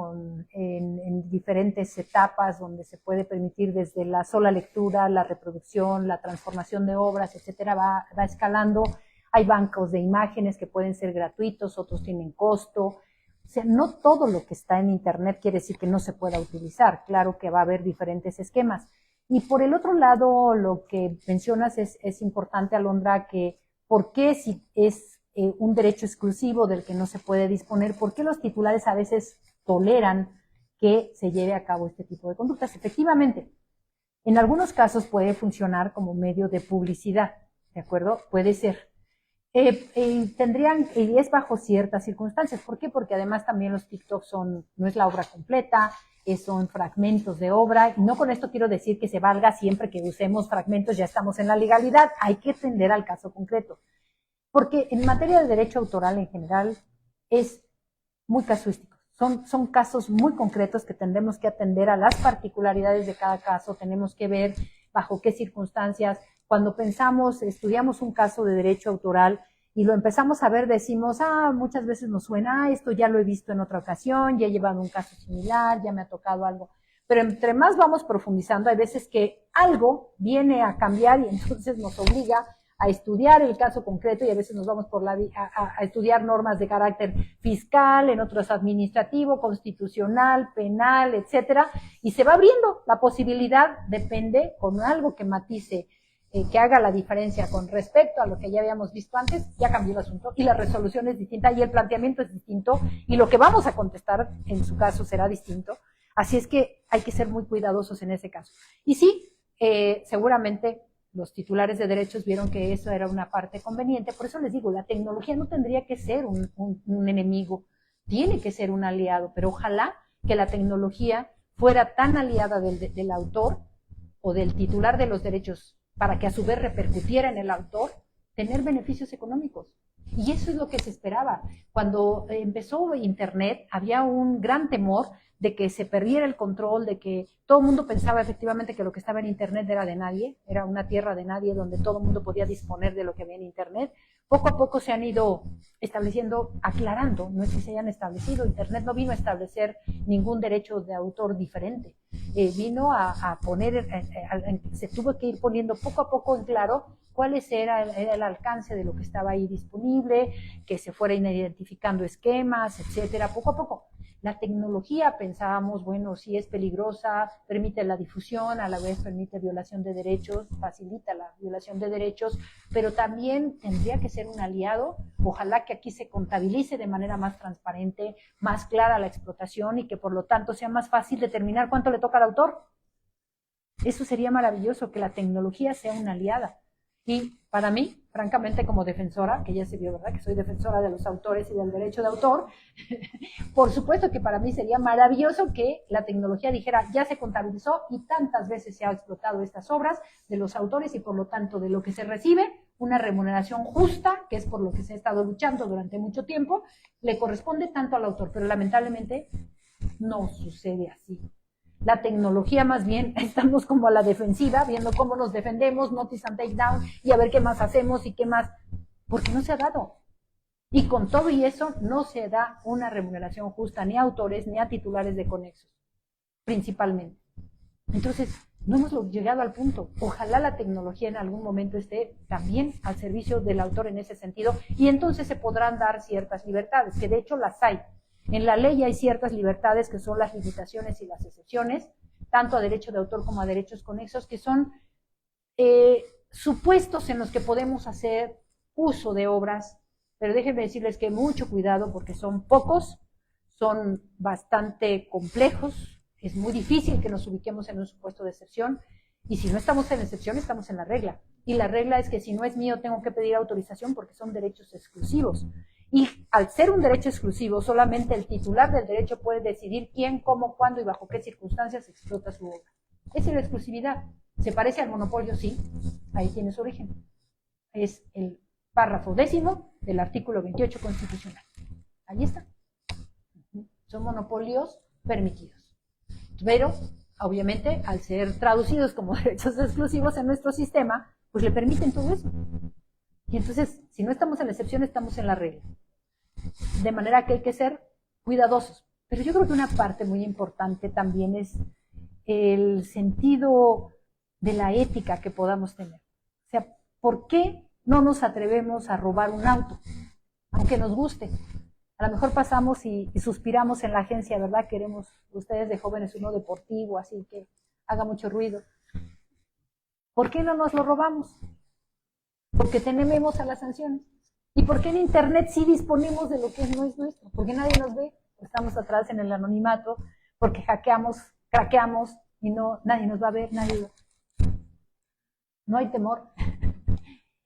en diferentes etapas, donde se puede permitir desde la sola lectura, la reproducción, la transformación de obras, etcétera, va escalando. Hay bancos de imágenes que pueden ser gratuitos, otros tienen costo. O sea, no todo lo que está en Internet quiere decir que no se pueda utilizar. Claro que va a haber diferentes esquemas. Y por el otro lado, lo que mencionas es importante, Alondra, que ¿por qué si es un derecho exclusivo del que no se puede disponer, por qué los titulares a veces toleran que se lleve a cabo este tipo de conductas? Efectivamente, en algunos casos puede funcionar como medio de publicidad, ¿de acuerdo? Puede ser. Y es bajo ciertas circunstancias. ¿Por qué? Porque además también los TikToks no es la obra completa, son fragmentos de obra, y no con esto quiero decir que se valga siempre que usemos fragmentos, ya estamos en la legalidad, hay que atender al caso concreto. Porque en materia de derecho autoral en general es muy casuístico. Son casos muy concretos que tendremos que atender a las particularidades de cada caso, tenemos que ver bajo qué circunstancias. Cuando estudiamos un caso de derecho autoral y lo empezamos a ver, decimos, muchas veces nos suena, esto ya lo he visto en otra ocasión, ya he llevado un caso similar, ya me ha tocado algo. Pero entre más vamos profundizando, hay veces que algo viene a cambiar y entonces nos obliga a estudiar el caso concreto, y a veces nos vamos a estudiar normas de carácter fiscal, en otros administrativo, constitucional, penal, etcétera, y se va abriendo la posibilidad, depende, con algo que matice, que haga la diferencia con respecto a lo que ya habíamos visto antes, ya cambió el asunto, y la resolución es distinta, y el planteamiento es distinto, y lo que vamos a contestar en su caso será distinto. Así es que hay que ser muy cuidadosos en ese caso. Y sí, seguramente los titulares de derechos vieron que eso era una parte conveniente. Por eso les digo, la tecnología no tendría que ser un enemigo, tiene que ser un aliado, pero ojalá que la tecnología fuera tan aliada del autor o del titular de los derechos, para que a su vez repercutiera en el autor, tener beneficios económicos. Y eso es lo que se esperaba. Cuando empezó Internet, había un gran temor de que se perdiera el control, de que todo el mundo pensaba efectivamente que lo que estaba en Internet era de nadie, era una tierra de nadie donde todo el mundo podía disponer de lo que había en Internet. Poco a poco se han ido estableciendo, aclarando, no es que se hayan establecido, Internet no vino a establecer ningún derecho de autor diferente, vino a poner, se tuvo que ir poniendo poco a poco en claro cuál era el alcance de lo que estaba ahí disponible, que se fueran identificando esquemas, etcétera, poco a poco. La tecnología, pensábamos, bueno, sí es peligrosa, permite la difusión, a la vez permite violación de derechos, facilita la violación de derechos, pero también tendría que ser un aliado. Ojalá que aquí se contabilice de manera más transparente, más clara la explotación y que por lo tanto sea más fácil determinar cuánto le toca al autor. Eso sería maravilloso, que la tecnología sea una aliada. Y para mí, francamente, como defensora, que ya se vio, ¿verdad?, que soy defensora de los autores y del derecho de autor, por supuesto que para mí sería maravilloso que la tecnología dijera, ya se contabilizó y tantas veces se ha explotado estas obras de los autores y por lo tanto de lo que se recibe, una remuneración justa, que es por lo que se ha estado luchando durante mucho tiempo, le corresponde tanto al autor, pero lamentablemente no sucede así. La tecnología más bien, estamos como a la defensiva, viendo cómo nos defendemos, notice and take down, y a ver qué más hacemos y qué más, porque no se ha dado. Y con todo y eso, no se da una remuneración justa ni a autores ni a titulares de conexos, principalmente. Entonces, no hemos llegado al punto. Ojalá la tecnología en algún momento esté también al servicio del autor en ese sentido, y entonces se podrán dar ciertas libertades, que de hecho las hay. En la ley hay ciertas libertades que son las limitaciones y las excepciones, tanto a derecho de autor como a derechos conexos, que son supuestos en los que podemos hacer uso de obras, pero déjenme decirles que mucho cuidado porque son pocos, son bastante complejos, es muy difícil que nos ubiquemos en un supuesto de excepción, y si no estamos en excepción, estamos en la regla. Y la regla es que si no es mío, tengo que pedir autorización porque son derechos exclusivos. Y al ser un derecho exclusivo, solamente el titular del derecho puede decidir quién, cómo, cuándo y bajo qué circunstancias explota su obra. Esa es la exclusividad. ¿Se parece al monopolio? Sí. Ahí tiene su origen. Es el párrafo 10º del artículo 28 constitucional. Ahí está. Son monopolios permitidos. Pero, obviamente, al ser traducidos como derechos exclusivos en nuestro sistema, pues le permiten todo eso. Y entonces, si no estamos en la excepción, estamos en la regla. De manera que hay que ser cuidadosos. Pero yo creo que una parte muy importante también es el sentido de la ética que podamos tener. O sea, ¿por qué no nos atrevemos a robar un auto? Aunque nos guste. A lo mejor pasamos y suspiramos en la agencia, ¿verdad? Queremos, ustedes de jóvenes, uno deportivo, así que haga mucho ruido. ¿Por qué no nos lo robamos? Porque tememos a las sanciones. ¿Y por qué en Internet sí disponemos de lo que no es nuestro? Porque nadie nos ve, estamos atrás en el anonimato, porque hackeamos, craqueamos y nadie nos va a ver, no hay temor.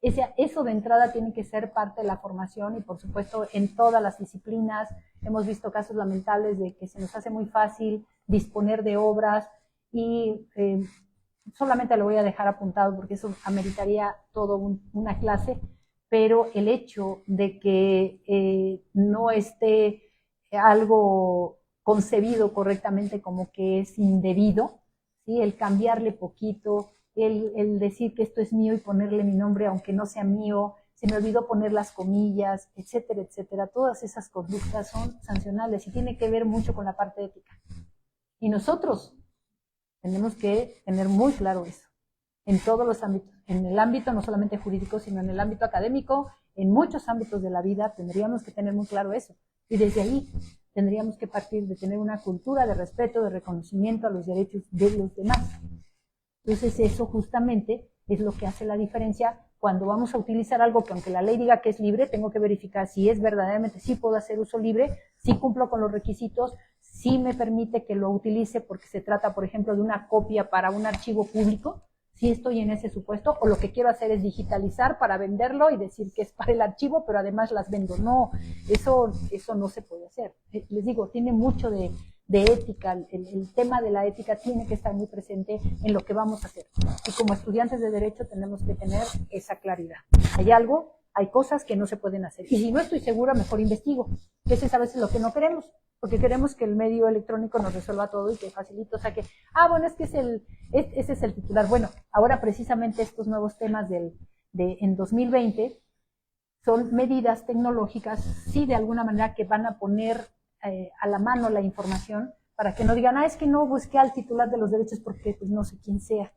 Eso de entrada tiene que ser parte de la formación y por supuesto en todas las disciplinas. Hemos visto casos lamentables de que se nos hace muy fácil disponer de obras y solamente lo voy a dejar apuntado porque eso ameritaría todo una clase, pero el hecho de que no esté algo concebido correctamente como que es indebido, ¿sí? El cambiarle poquito, el decir que esto es mío y ponerle mi nombre aunque no sea mío, se me olvidó poner las comillas, etcétera, etcétera. Todas esas conductas son sancionables y tiene que ver mucho con la parte ética. Y nosotros tenemos que tener muy claro eso, en todos los ámbitos, en el ámbito no solamente jurídico, sino en el ámbito académico, en muchos ámbitos de la vida tendríamos que tener muy claro eso. Y desde ahí tendríamos que partir de tener una cultura de respeto, de reconocimiento a los derechos de los demás. Entonces eso justamente es lo que hace la diferencia cuando vamos a utilizar algo que aunque la ley diga que es libre, tengo que verificar si es verdaderamente, si puedo hacer uso libre, si cumplo con los requisitos, si me permite que lo utilice porque se trata, por ejemplo, de una copia para un archivo público, si estoy en ese supuesto, o lo que quiero hacer es digitalizar para venderlo y decir que es para el archivo, pero además las vendo. No, eso no se puede hacer. Les digo, tiene mucho de ética, el tema de la ética tiene que estar muy presente en lo que vamos a hacer. Y como estudiantes de Derecho tenemos que tener esa claridad. Hay cosas que no se pueden hacer. Y si no estoy segura, mejor investigo. Eso es a veces lo que no queremos, porque queremos que el medio electrónico nos resuelva todo y que facilito, o sea que, bueno, es que ese es el titular. Bueno, ahora precisamente estos nuevos temas en 2020 son medidas tecnológicas, sí, de alguna manera que van a poner a la mano la información para que no digan, es que no busqué al titular de los derechos porque pues no sé quién sea.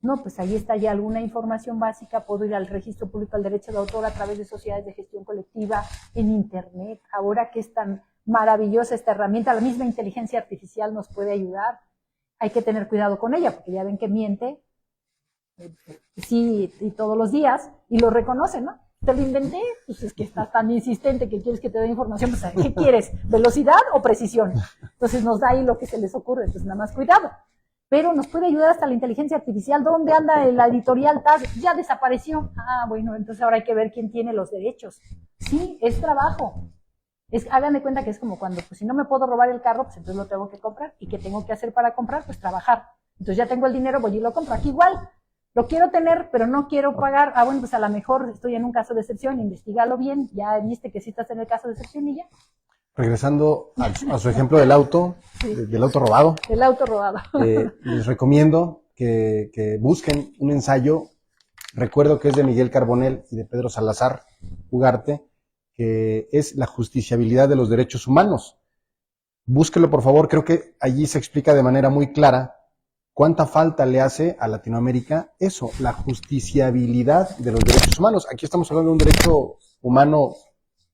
No, pues ahí está ya alguna información básica, puedo ir al Registro Público del Derecho de Autor a través de sociedades de gestión colectiva, en Internet, ahora que es tan maravillosa esta herramienta, la misma inteligencia artificial nos puede ayudar, hay que tener cuidado con ella, porque ya ven que miente, sí, y todos los días, y lo reconocen, ¿no? Te lo inventé, pues es que estás tan insistente que quieres que te dé información, pues ¿qué quieres? ¿Velocidad o precisión? Entonces nos da ahí lo que se les ocurre, entonces nada más cuidado. Pero nos puede ayudar hasta la inteligencia artificial. ¿Dónde anda la editorial TAS? Ya desapareció. Bueno, entonces ahora hay que ver quién tiene los derechos. Sí, es trabajo. Hagan de cuenta que es como cuando, pues si no me puedo robar el carro, pues entonces lo tengo que comprar. ¿Y qué tengo que hacer para comprar? Pues trabajar. Entonces ya tengo el dinero, voy y lo compro. Aquí igual, lo quiero tener, pero no quiero pagar. Bueno, pues a lo mejor estoy en un caso de excepción, investigalo bien, ya viste que sí estás en el caso de excepción y ya. Regresando a su ejemplo del auto, sí, del auto robado. Del auto robado. Les recomiendo que busquen un ensayo, recuerdo que es de Miguel Carbonell y de Pedro Salazar Ugarte, que es la justiciabilidad de los derechos humanos. Búsquelo, por favor, creo que allí se explica de manera muy clara cuánta falta le hace a Latinoamérica eso, la justiciabilidad de los derechos humanos. Aquí estamos hablando de un derecho humano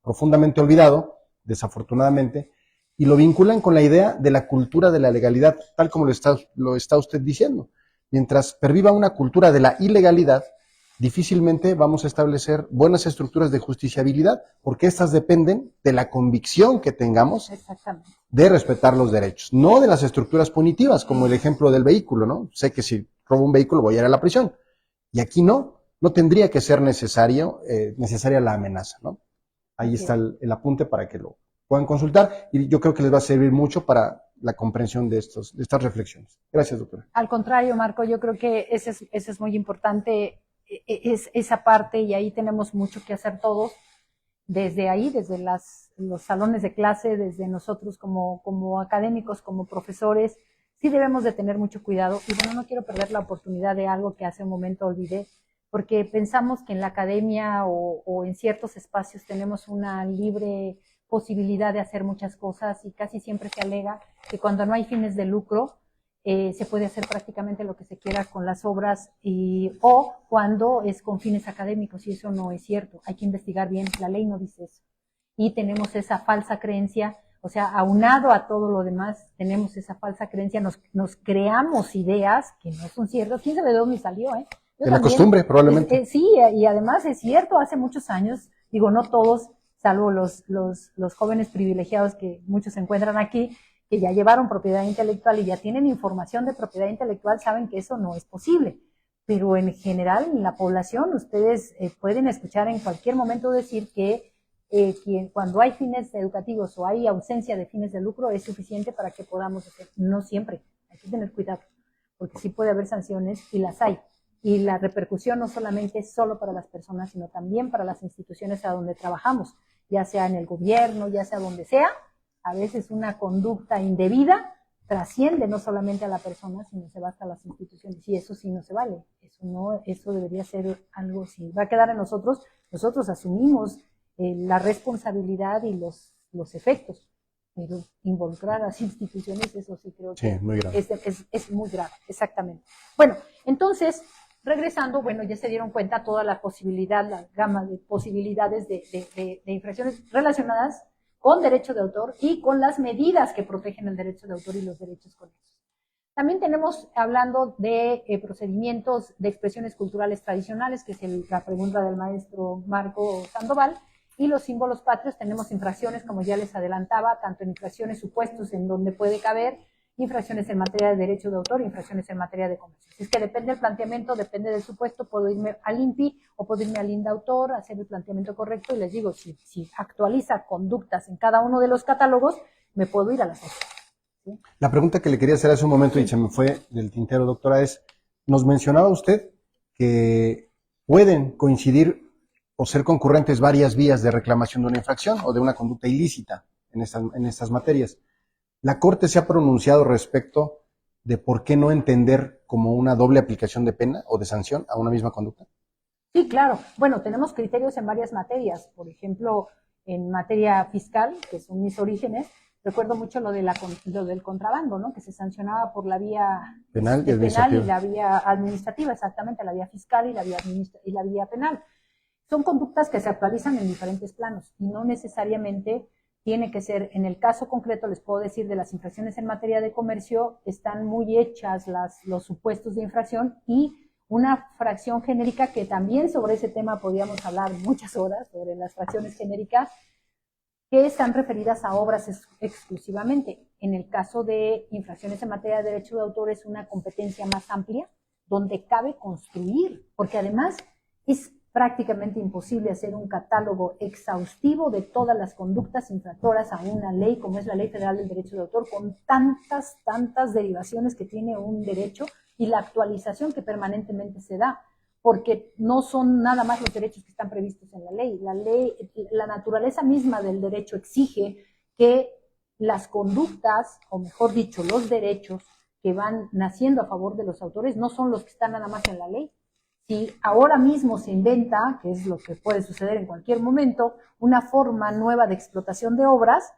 profundamente olvidado, desafortunadamente, y lo vinculan con la idea de la cultura de la legalidad, tal como lo está usted diciendo. Mientras perviva una cultura de la ilegalidad, difícilmente vamos a establecer buenas estructuras de justiciabilidad, porque estas dependen de la convicción que tengamos de respetar los derechos, no de las estructuras punitivas, como el ejemplo del vehículo, ¿no? Sé que si robo un vehículo voy a ir a la prisión, y aquí no tendría que ser necesaria la amenaza, ¿no? Ahí está el apunte para que lo puedan consultar y yo creo que les va a servir mucho para la comprensión de estas reflexiones. Gracias, doctora. Al contrario, Marco, yo creo que ese es muy importante, es esa parte, y ahí tenemos mucho que hacer todos, desde ahí, desde los salones de clase, desde nosotros como académicos, como profesores, sí debemos de tener mucho cuidado. Y bueno, no quiero perder la oportunidad de algo que hace un momento olvidé, porque pensamos que en la academia o en ciertos espacios tenemos una libre posibilidad de hacer muchas cosas y casi siempre se alega que cuando no hay fines de lucro se puede hacer prácticamente lo que se quiera con las obras o cuando es con fines académicos, y eso no es cierto. Hay que investigar bien, la ley no dice eso. Y tenemos esa falsa creencia, o sea, aunado a todo lo demás, tenemos esa falsa creencia, nos creamos ideas que no son ciertas. ¿Quién sabe de dónde salió, de la costumbre, probablemente. Sí, y además es cierto, hace muchos años, digo, no todos, salvo los jóvenes privilegiados que muchos se encuentran aquí, que ya llevaron propiedad intelectual y ya tienen información de propiedad intelectual, saben que eso no es posible. Pero en general, en la población, ustedes pueden escuchar en cualquier momento decir que cuando hay fines educativos o hay ausencia de fines de lucro es suficiente para que podamos hacer. No siempre, hay que tener cuidado, porque sí puede haber sanciones y las hay. Y la repercusión no solamente es solo para las personas, sino también para las instituciones a donde trabajamos, ya sea en el gobierno, ya sea donde sea. A veces una conducta indebida trasciende no solamente a la persona, sino se va hasta las instituciones. Y eso sí no se vale. Eso debería ser algo, si va a quedar en nosotros asumimos la responsabilidad y los efectos. Pero involucrar a las instituciones, eso sí creo que muy grave. Es muy grave, exactamente. Bueno, entonces, regresando, bueno, ya se dieron cuenta toda la posibilidad, la gama de posibilidades de infracciones relacionadas con derecho de autor y con las medidas que protegen el derecho de autor y los derechos conexos. También tenemos, hablando de procedimientos de expresiones culturales tradicionales, que es la pregunta del maestro Marco Sandoval, y los símbolos patrios, tenemos infracciones, como ya les adelantaba, tanto en infracciones supuestos en donde puede caber, infracciones en materia de derecho de autor, infracciones en materia de comercio. Es que depende del planteamiento, depende del supuesto, puedo irme al INPI o puedo irme al INDAUTOR, hacer el planteamiento correcto, y les digo, si actualiza conductas en cada uno de los catálogos, me puedo ir a la SEC. ¿Sí? La pregunta que le quería hacer hace un momento, y se me fue del tintero, doctora, es, nos mencionaba usted que pueden coincidir o ser concurrentes varias vías de reclamación de una infracción o de una conducta ilícita en estas materias. ¿La Corte se ha pronunciado respecto de por qué no entender como una doble aplicación de pena o de sanción a una misma conducta? Sí, claro. Bueno, tenemos criterios en varias materias. Por ejemplo, en materia fiscal, que son mis orígenes, recuerdo mucho lo del contrabando, ¿no? Que se sancionaba por la vía Penal y penal y administrativa. la vía administrativa, exactamente, la vía fiscal y la vía penal. Son conductas que se actualizan en diferentes planos y no necesariamente tiene que ser, en el caso concreto les puedo decir de las infracciones en materia de comercio, están muy hechas los supuestos de infracción y una fracción genérica que también sobre ese tema podríamos hablar muchas horas, sobre las fracciones genéricas, que están referidas a obras exclusivamente. En el caso de infracciones en materia de derecho de autor es una competencia más amplia, donde cabe construir, porque además es prácticamente imposible hacer un catálogo exhaustivo de todas las conductas infractoras a una ley, como es la Ley Federal del Derecho de Autor, con tantas derivaciones que tiene un derecho y la actualización que permanentemente se da, porque no son nada más los derechos que están previstos en la ley. La naturaleza misma del derecho exige que las conductas, o mejor dicho, los derechos que van naciendo a favor de los autores no son los que están nada más en la ley. Si ahora mismo se inventa, que es lo que puede suceder en cualquier momento, una forma nueva de explotación de obras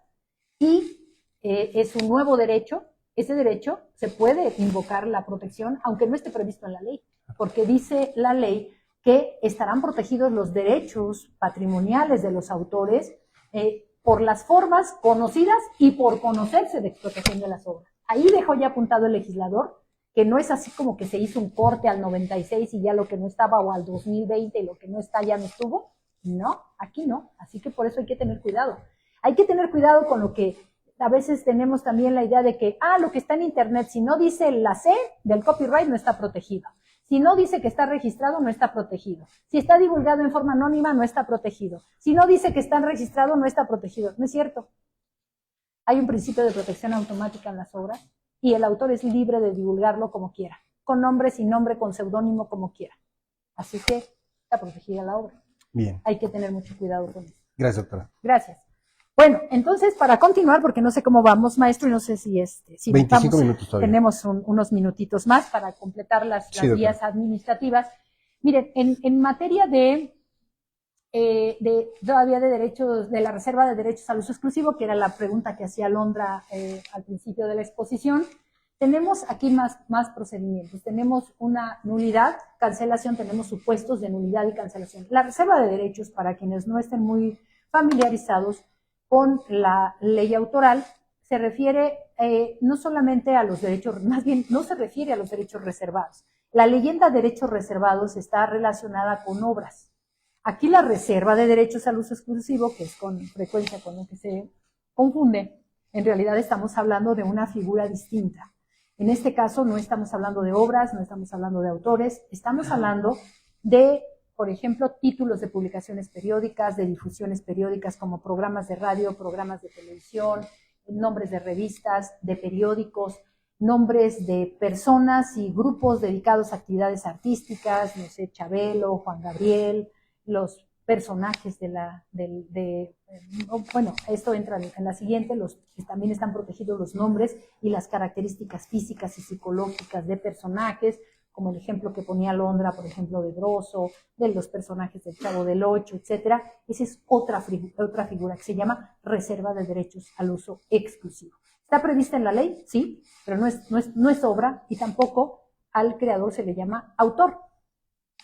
y es un nuevo derecho, ese derecho se puede invocar la protección aunque no esté previsto en la ley, porque dice la ley que estarán protegidos los derechos patrimoniales de los autores por las formas conocidas y por conocerse de explotación de las obras. Ahí dejó ya apuntado el legislador que no es así como que se hizo un corte al 96 y ya lo que no estaba, o al 2020 y lo que no está ya no estuvo. No, aquí no. Así que por eso hay que tener cuidado. Hay que tener cuidado con lo que a veces tenemos también la idea de que, lo que está en internet, si no dice la C del copyright, no está protegido. Si no dice que está registrado, no está protegido. Si está divulgado en forma anónima, no está protegido. Si no dice que está registrado, no está protegido. No es cierto. Hay un principio de protección automática en las obras y el autor es libre de divulgarlo como quiera, con nombre, sin nombre, con seudónimo, como quiera. Así que está protegida la obra. Bien. Hay que tener mucho cuidado con eso. Gracias, doctora. Gracias. Bueno, entonces, para continuar, porque no sé cómo vamos, maestro, y no sé si 25 minutos todavía. Tenemos unos minutitos más para completar las vías administrativas. Miren, en materia todavía de derechos, de la reserva de derechos al uso exclusivo, que era la pregunta que hacía Alondra al principio de la exposición, tenemos aquí más procedimientos. Tenemos una nulidad, cancelación, tenemos supuestos de nulidad y cancelación. La reserva de derechos, para quienes no estén muy familiarizados con la ley autoral, se refiere no solamente a los derechos, más bien no se refiere a los derechos reservados. La leyenda derechos reservados está relacionada con obras. Aquí la reserva de derechos al uso exclusivo, que es con frecuencia con lo que se confunde, en realidad estamos hablando de una figura distinta. En este caso no estamos hablando de obras, no estamos hablando de autores, estamos hablando de, por ejemplo, títulos de publicaciones periódicas, de difusiones periódicas como programas de radio, programas de televisión, nombres de revistas, de periódicos, nombres de personas y grupos dedicados a actividades artísticas, no sé, Chabelo, Juan Gabriel, los personajes bueno, esto entra en la siguiente, también están protegidos los nombres y las características físicas y psicológicas de personajes, como el ejemplo que ponía Londra, por ejemplo, de Broso, de los personajes del Chavo del Ocho, etcétera. Esa es otra figura que se llama reserva de derechos al uso exclusivo. ¿Está prevista en la ley? Sí, pero no es obra y tampoco al creador se le llama autor,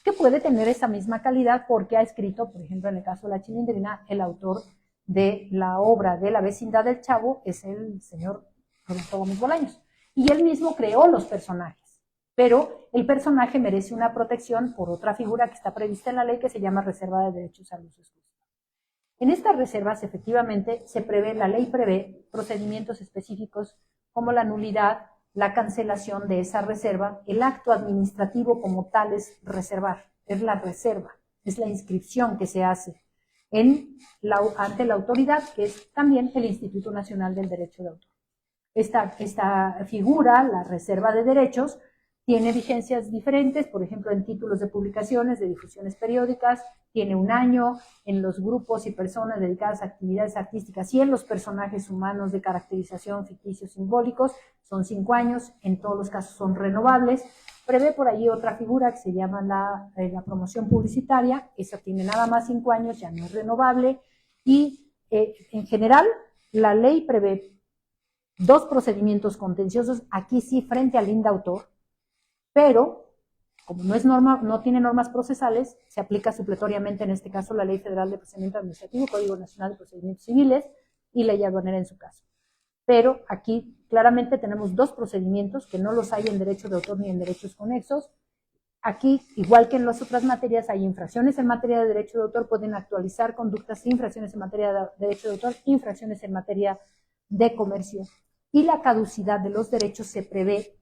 que puede tener esa misma calidad porque ha escrito, por ejemplo, en el caso de La Chilindrina, el autor de la obra de La vecindad del Chavo es el señor Roberto Gómez Bolaños. Y él mismo creó los personajes, pero el personaje merece una protección por otra figura que está prevista en la ley que se llama reserva de derechos al uso exclusivo. En estas reservas, efectivamente, la ley prevé procedimientos específicos como la nulidad, la cancelación de esa reserva. El acto administrativo como tal es reservar, es la reserva, es la inscripción que se hace ante la autoridad, que es también el Instituto Nacional del Derecho de Autor. Esta figura, la reserva de derechos, Tiene vigencias diferentes, por ejemplo, en títulos de publicaciones, de difusiones periódicas, tiene 1 año, en los grupos y personas dedicadas a actividades artísticas y en los personajes humanos de caracterización ficticios simbólicos, son 5 años, en todos los casos son renovables. Prevé por ahí otra figura que se llama la promoción publicitaria, esa tiene nada más 5 años, ya no es renovable, y en general la ley prevé 2 procedimientos contenciosos, aquí sí frente al INDAUTOR, pero como no es norma, no tiene normas procesales, se aplica supletoriamente en este caso la Ley Federal de Procedimiento Administrativo, Código Nacional de Procedimientos Civiles y Ley Aduanera en su caso. Pero aquí claramente tenemos 2 procedimientos que no los hay en derecho de autor ni en derechos conexos. Aquí, igual que en las otras materias, hay infracciones en materia de derecho de autor, pueden actualizar conductas, infracciones en materia de derecho de autor, infracciones en materia de comercio. Y la caducidad de los derechos se prevé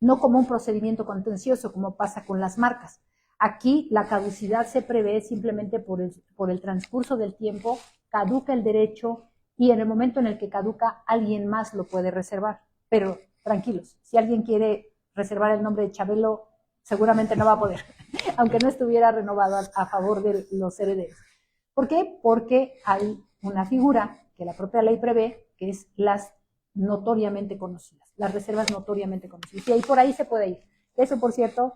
no como un procedimiento contencioso, como pasa con las marcas. Aquí la caducidad se prevé simplemente por el transcurso del tiempo, caduca el derecho y en el momento en el que caduca, alguien más lo puede reservar. Pero tranquilos, si alguien quiere reservar el nombre de Chabelo, seguramente no va a poder, aunque no estuviera renovado a favor de los herederos. ¿Por qué? Porque hay una figura que la propia ley prevé, que es las notoriamente conocidas, las reservas notoriamente conocidas. Y ahí por ahí se puede ir. Eso, por cierto,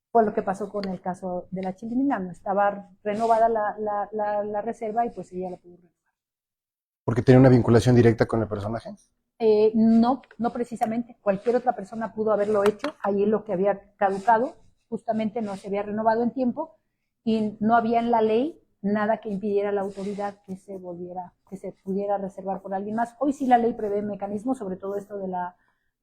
fue lo que pasó con el caso de la Chilimina. Estaba renovada la reserva y pues ella la pudo renovar. ¿Porque tenía una vinculación directa con el personaje? No precisamente. Cualquier otra persona pudo haberlo hecho. Ahí lo que había caducado, justamente no se había renovado en tiempo y no había en la ley nada que impidiera a la autoridad que se pudiera reservar por alguien más. Hoy sí la ley prevé mecanismos, sobre todo esto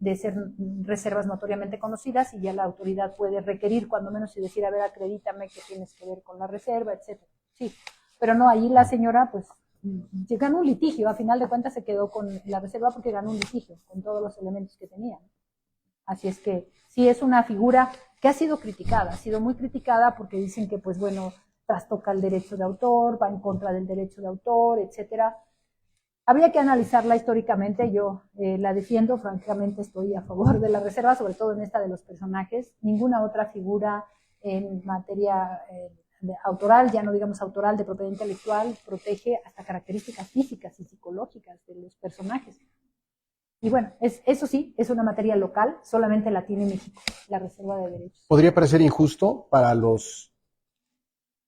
de ser reservas notoriamente conocidas, y ya la autoridad puede requerir cuando menos y decir, a ver, acredítame que tienes que ver con la reserva, etcétera. Sí, pero no, ahí la señora pues ganó un litigio, a final de cuentas se quedó con la reserva porque ganó un litigio con todos los elementos que tenía. Así es que sí es una figura que ha sido criticada, ha sido muy criticada porque dicen que pues bueno, trastoca el derecho de autor, va en contra del derecho de autor, etcétera. Habría que analizarla históricamente, yo la defiendo, francamente estoy a favor de la reserva, sobre todo en esta de los personajes. Ninguna otra figura en materia autoral, ya no digamos autoral, de propiedad intelectual, protege hasta características físicas y psicológicas de los personajes. Y bueno, eso sí, es una materia local, solamente la tiene México, la reserva de derechos. ¿Podría parecer injusto para los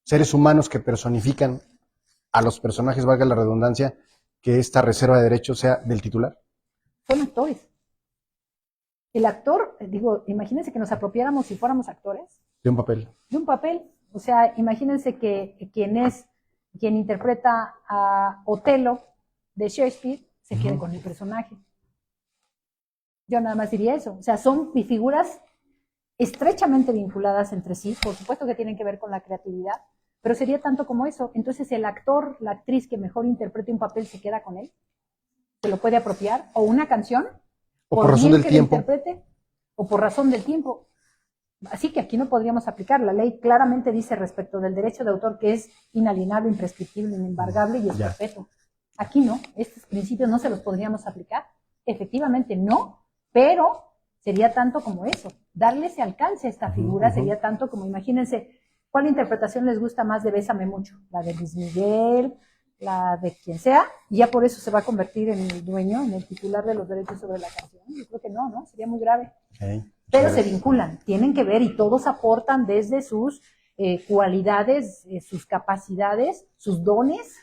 seres humanos que personifican a los personajes, valga la redundancia, que esta reserva de derechos sea del titular? Son actores. El actor, imagínense que nos apropiáramos si fuéramos actores. De un papel. De un papel. O sea, imagínense que quien interpreta a Otelo de Shakespeare se quede con el personaje. Yo nada más diría eso. O sea, son figuras estrechamente vinculadas entre sí, por supuesto que tienen que ver con la creatividad, pero sería tanto como eso. Entonces el actor, la actriz que mejor interprete un papel se queda con él, se lo puede apropiar, o una canción, o por razón del tiempo, o por razón del tiempo. Así que aquí no podríamos aplicar. La ley claramente dice respecto del derecho de autor que es inalienable, imprescriptible, inembargable y es perpetuo. Aquí no, estos principios no se los podríamos aplicar. Efectivamente no, pero sería tanto como eso. Darle ese alcance a esta figura sería tanto como, imagínense, ¿cuál interpretación les gusta más de Bésame Mucho? La de Luis Miguel, la de quien sea, y ya por eso se va a convertir en el dueño, en el titular de los derechos sobre la canción. Yo creo que no, sería muy grave. Okay. Pero se vinculan, tienen que ver y todos aportan desde sus cualidades, sus capacidades, sus dones,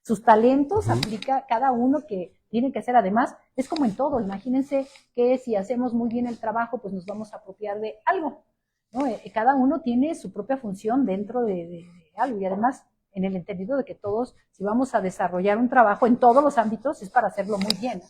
sus talentos, aplica cada uno que tiene que hacer. Además, es como en todo, imagínense que si hacemos muy bien el trabajo, pues nos vamos a apropiar de algo, ¿no? Cada uno tiene su propia función dentro de algo, y además en el entendido de que todos, si vamos a desarrollar un trabajo en todos los ámbitos, es para hacerlo muy bien.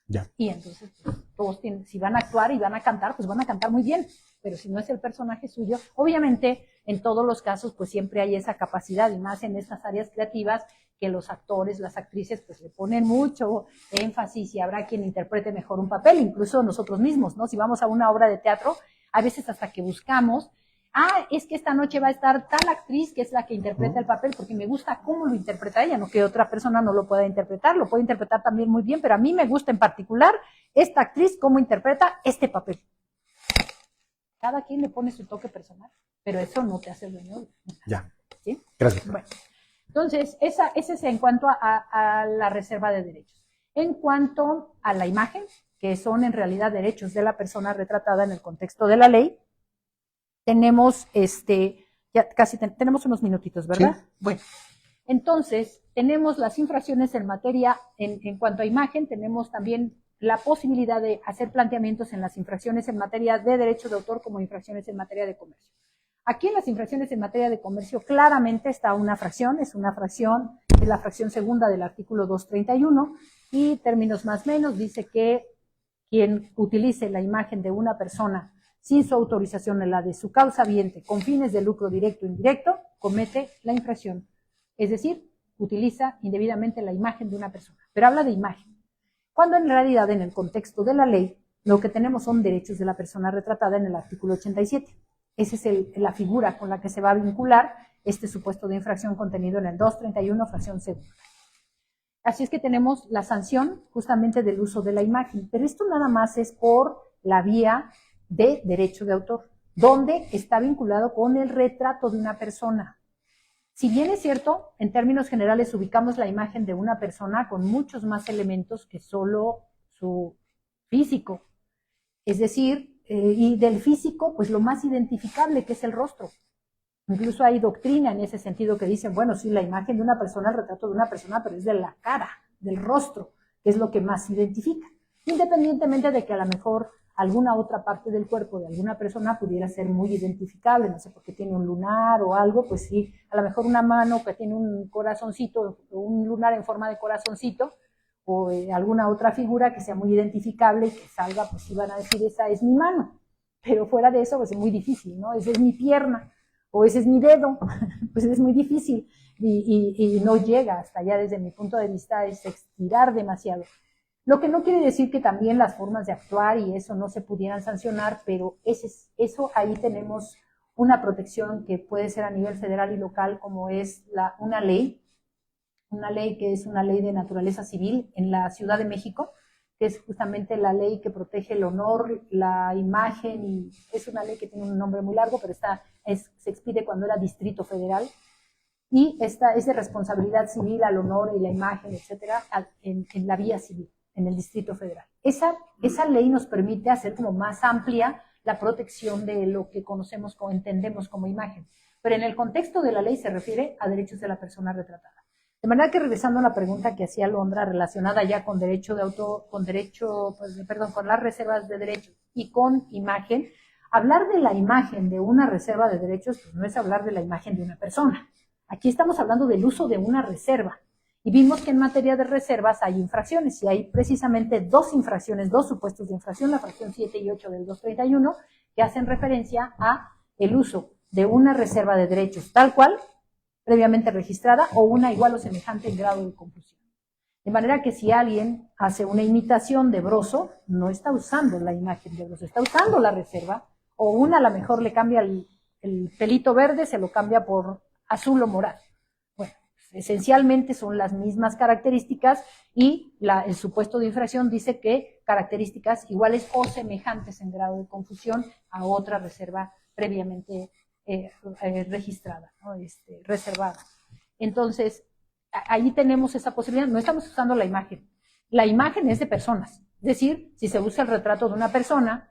Ya. Y entonces, pues, todos tienen, si van a actuar y van a cantar, pues van a cantar muy bien, pero si no es el personaje suyo, obviamente en todos los casos pues siempre hay esa capacidad, y más en estas áreas creativas, que los actores, las actrices pues le ponen mucho énfasis y habrá quien interprete mejor un papel, incluso nosotros mismos, ¿no? Si vamos a una obra de teatro, a veces hasta que buscamos, es que esta noche va a estar tal actriz que es la que interpreta el papel, porque me gusta cómo lo interpreta ella, no que otra persona no lo pueda interpretar, lo puede interpretar también muy bien, pero a mí me gusta en particular esta actriz cómo interpreta este papel. Cada quien le pone su toque personal, pero eso no te hace dueño. Ya. ¿Sí? Gracias. Bueno, entonces, ese es en cuanto a la reserva de derechos. En cuanto a la imagen, que son en realidad derechos de la persona retratada en el contexto de la ley, tenemos, ya casi tenemos unos minutitos, ¿verdad? Sí. Bueno, entonces, tenemos las infracciones en materia, en cuanto a imagen, tenemos también la posibilidad de hacer planteamientos en las infracciones en materia de derecho de autor como infracciones en materia de comercio. Aquí en las infracciones en materia de comercio claramente está una fracción, es la fracción segunda del artículo 231 y términos más o menos dice que quien utilice la imagen de una persona sin su autorización en la de su causa habiente con fines de lucro directo o indirecto, comete la infracción. Es decir, utiliza indebidamente la imagen de una persona, pero habla de imagen. Cuando en realidad en el contexto de la ley lo que tenemos son derechos de la persona retratada en el artículo 87. Esa es la figura con la que se va a vincular este supuesto de infracción contenido en el 231, fracción segunda. Así es que tenemos la sanción justamente del uso de la imagen, pero esto nada más es por la vía de derecho de autor, donde está vinculado con el retrato de una persona. Si bien es cierto, en términos generales ubicamos la imagen de una persona con muchos más elementos que solo su físico. Es decir, y del físico, pues lo más identificable que es el rostro. Incluso hay doctrina en ese sentido que dicen, bueno, sí, la imagen de una persona, el retrato de una persona, pero es de la cara, del rostro, que es lo que más se identifica. Independientemente de que a lo mejor alguna otra parte del cuerpo de alguna persona pudiera ser muy identificable, no sé, porque tiene un lunar o algo, pues sí, a lo mejor una mano que tiene un corazoncito, un lunar en forma de corazoncito, o alguna otra figura que sea muy identificable y que salga, pues sí van a decir, esa es mi mano, pero fuera de eso, pues es muy difícil, ¿no? Esa es mi pierna, o ese es mi dedo, pues es muy difícil y no llega hasta allá desde mi punto de vista, es estirar demasiado. Lo que no quiere decir que también las formas de actuar y eso no se pudieran sancionar, pero eso ahí tenemos una protección que puede ser a nivel federal y local, como es una ley que es una ley de naturaleza civil en la Ciudad de México, que es justamente la ley que protege el honor, la imagen, y es una ley que tiene un nombre muy largo, pero se expide cuando era Distrito Federal, y esta es de responsabilidad civil al honor y la imagen, etcétera, en la vía civil, en el Distrito Federal. Esa ley nos permite hacer como más amplia la protección de lo que conocemos o entendemos como imagen, pero en el contexto de la ley se refiere a derechos de la persona retratada. De manera que regresando a la pregunta que hacía Londra relacionada ya con derecho de autor, con las reservas de derechos y con imagen, hablar de la imagen de una reserva de derechos pues no es hablar de la imagen de una persona. Aquí estamos hablando del uso de una reserva. Y vimos que en materia de reservas hay infracciones y hay precisamente dos supuestos de infracción, la fracción 7 y 8 del 231, que hacen referencia a el uso de una reserva de derechos tal cual, previamente registrada, o una igual o semejante en grado de confusión. De manera que si alguien hace una imitación de Broso, no está usando la imagen de Broso, está usando la reserva, o una a lo mejor le cambia el pelito verde, se lo cambia por azul o morado. Bueno, esencialmente son las mismas características y el supuesto de infracción dice que características iguales o semejantes en grado de confusión a otra reserva previamente registrada, ¿no? Reservada. Entonces, ahí tenemos esa posibilidad, no estamos usando la imagen. La imagen es de personas, es decir, si se usa el retrato de una persona,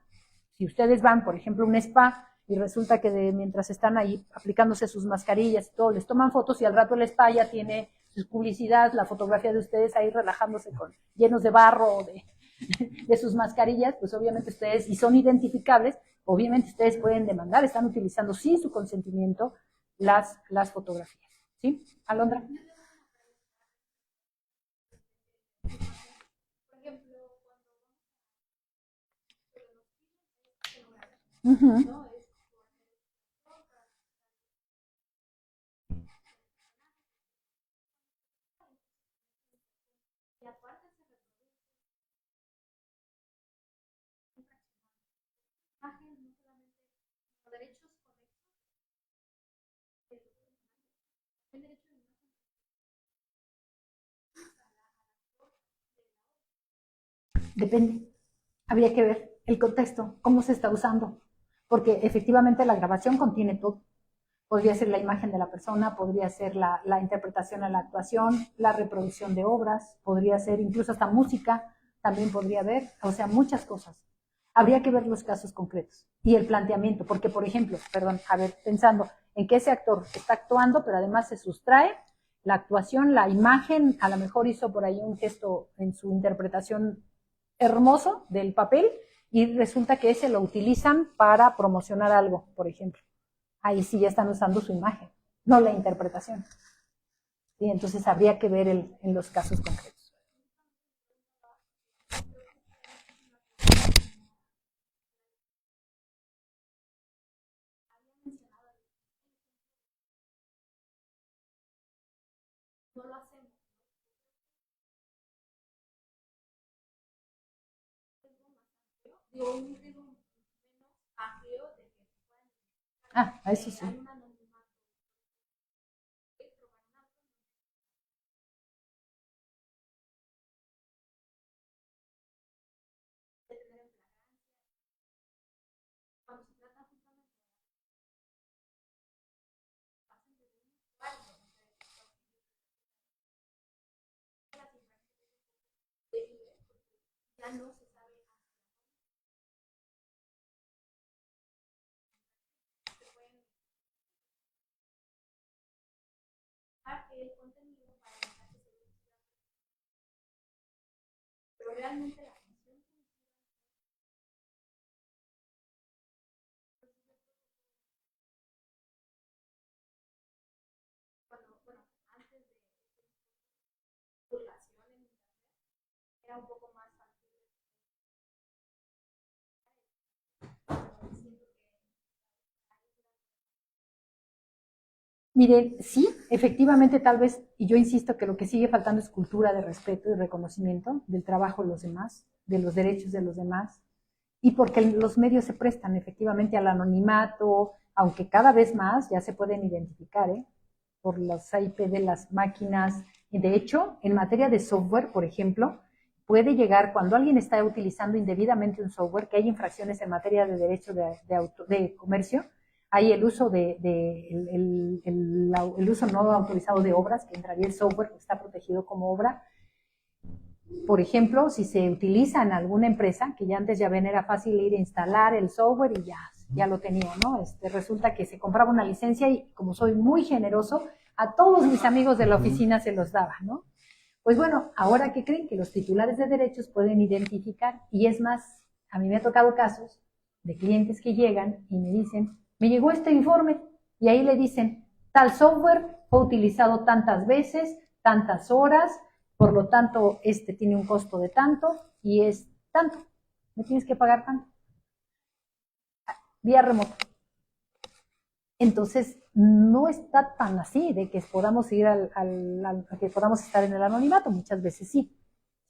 si ustedes van, por ejemplo, a un spa y resulta que mientras están ahí aplicándose sus mascarillas y todo, les toman fotos y al rato el spa ya tiene su publicidad, la fotografía de ustedes ahí relajándose llenos de barro de sus mascarillas, pues obviamente ustedes, y son identificables, obviamente ustedes pueden demandar, están utilizando sin su consentimiento las fotografías. ¿Sí? Alondra. Uh-huh. Depende. Habría que ver el contexto, cómo se está usando. porque efectivamente la grabación contiene todo. Podría ser la imagen de la persona, podría ser la interpretación a la actuación, la reproducción de obras, podría ser incluso hasta música, también podría haber, o sea, muchas cosas. Habría que ver los casos concretos y el planteamiento, porque, por ejemplo, pensando en que ese actor está actuando, pero además se sustrae la actuación, la imagen, a lo mejor hizo por ahí un gesto en su interpretación hermoso del papel y resulta que ese lo utilizan para promocionar algo, por ejemplo. Ahí sí ya están usando su imagen, no la interpretación. ¿Sí? Entonces habría que ver en los casos concretos. No lo hacemos. Digo, un riesgo menos amplio de que puedan. Eso sí. Hay una anonimato. Cuando se trata justamente ya no se sabe el contenido para dejar que se vea. Pero realmente la función bueno, antes de divulgación en internet era un poco más fácil. Miren, sí, efectivamente tal vez, y yo insisto que lo que sigue faltando es cultura de respeto y reconocimiento del trabajo de los demás, de los derechos de los demás, y porque los medios se prestan efectivamente al anonimato, aunque cada vez más ya se pueden identificar, por los IP de las máquinas. De hecho, en materia de software, por ejemplo, puede llegar cuando alguien está utilizando indebidamente un software, que hay infracciones en materia de derecho de comercio, hay el uso el uso no autorizado de obras, que entraría el software que está protegido como obra. Por ejemplo, si se utiliza en alguna empresa, que ya antes ya ven era fácil ir a instalar el software y ya lo tenía, ¿no? Resulta que se compraba una licencia y como soy muy generoso, a todos mis amigos de la oficina se los daba, ¿no? Pues bueno, ahora que creen que los titulares de derechos pueden identificar, y es más, a mí me ha tocado casos de clientes que llegan y me dicen, me llegó este informe, y ahí le dicen, tal software fue utilizado tantas veces, tantas horas, por lo tanto, tiene un costo de tanto y es tanto. Me tienes que pagar tanto. Vía remota. Entonces, no está tan así de que podamos ir que podamos estar en el anonimato. Muchas veces sí.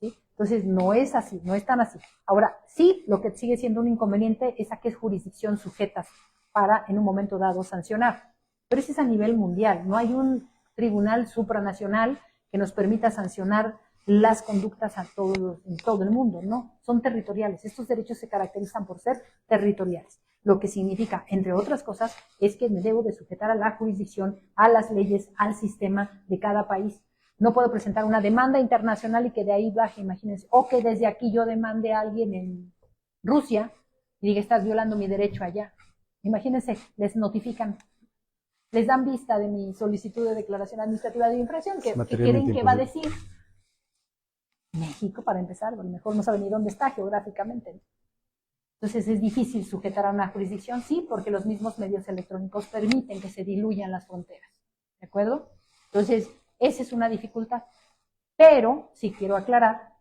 ¿Sí? Entonces, no es así, no es tan así. Ahora, sí, lo que sigue siendo un inconveniente es a qué jurisdicción sujetas para, en un momento dado, sancionar. Pero ese es a nivel mundial. No hay un tribunal supranacional que nos permita sancionar las conductas en todo el mundo, ¿no? Son territoriales. Estos derechos se caracterizan por ser territoriales. Lo que significa, entre otras cosas, es que me debo de sujetar a la jurisdicción, a las leyes, al sistema de cada país. No puedo presentar una demanda internacional y que de ahí baje, imagínense, o que desde aquí yo demande a alguien en Rusia y diga, estás violando mi derecho allá. Imagínense, les notifican, les dan vista de mi solicitud de declaración administrativa de infracción, que quieren que va a decir México, para empezar, a lo mejor no sabe ni dónde está geográficamente, ¿no? Entonces es difícil sujetar a una jurisdicción, sí, porque los mismos medios electrónicos permiten que se diluyan las fronteras, ¿de acuerdo? Entonces, esa es una dificultad, pero sí quiero aclarar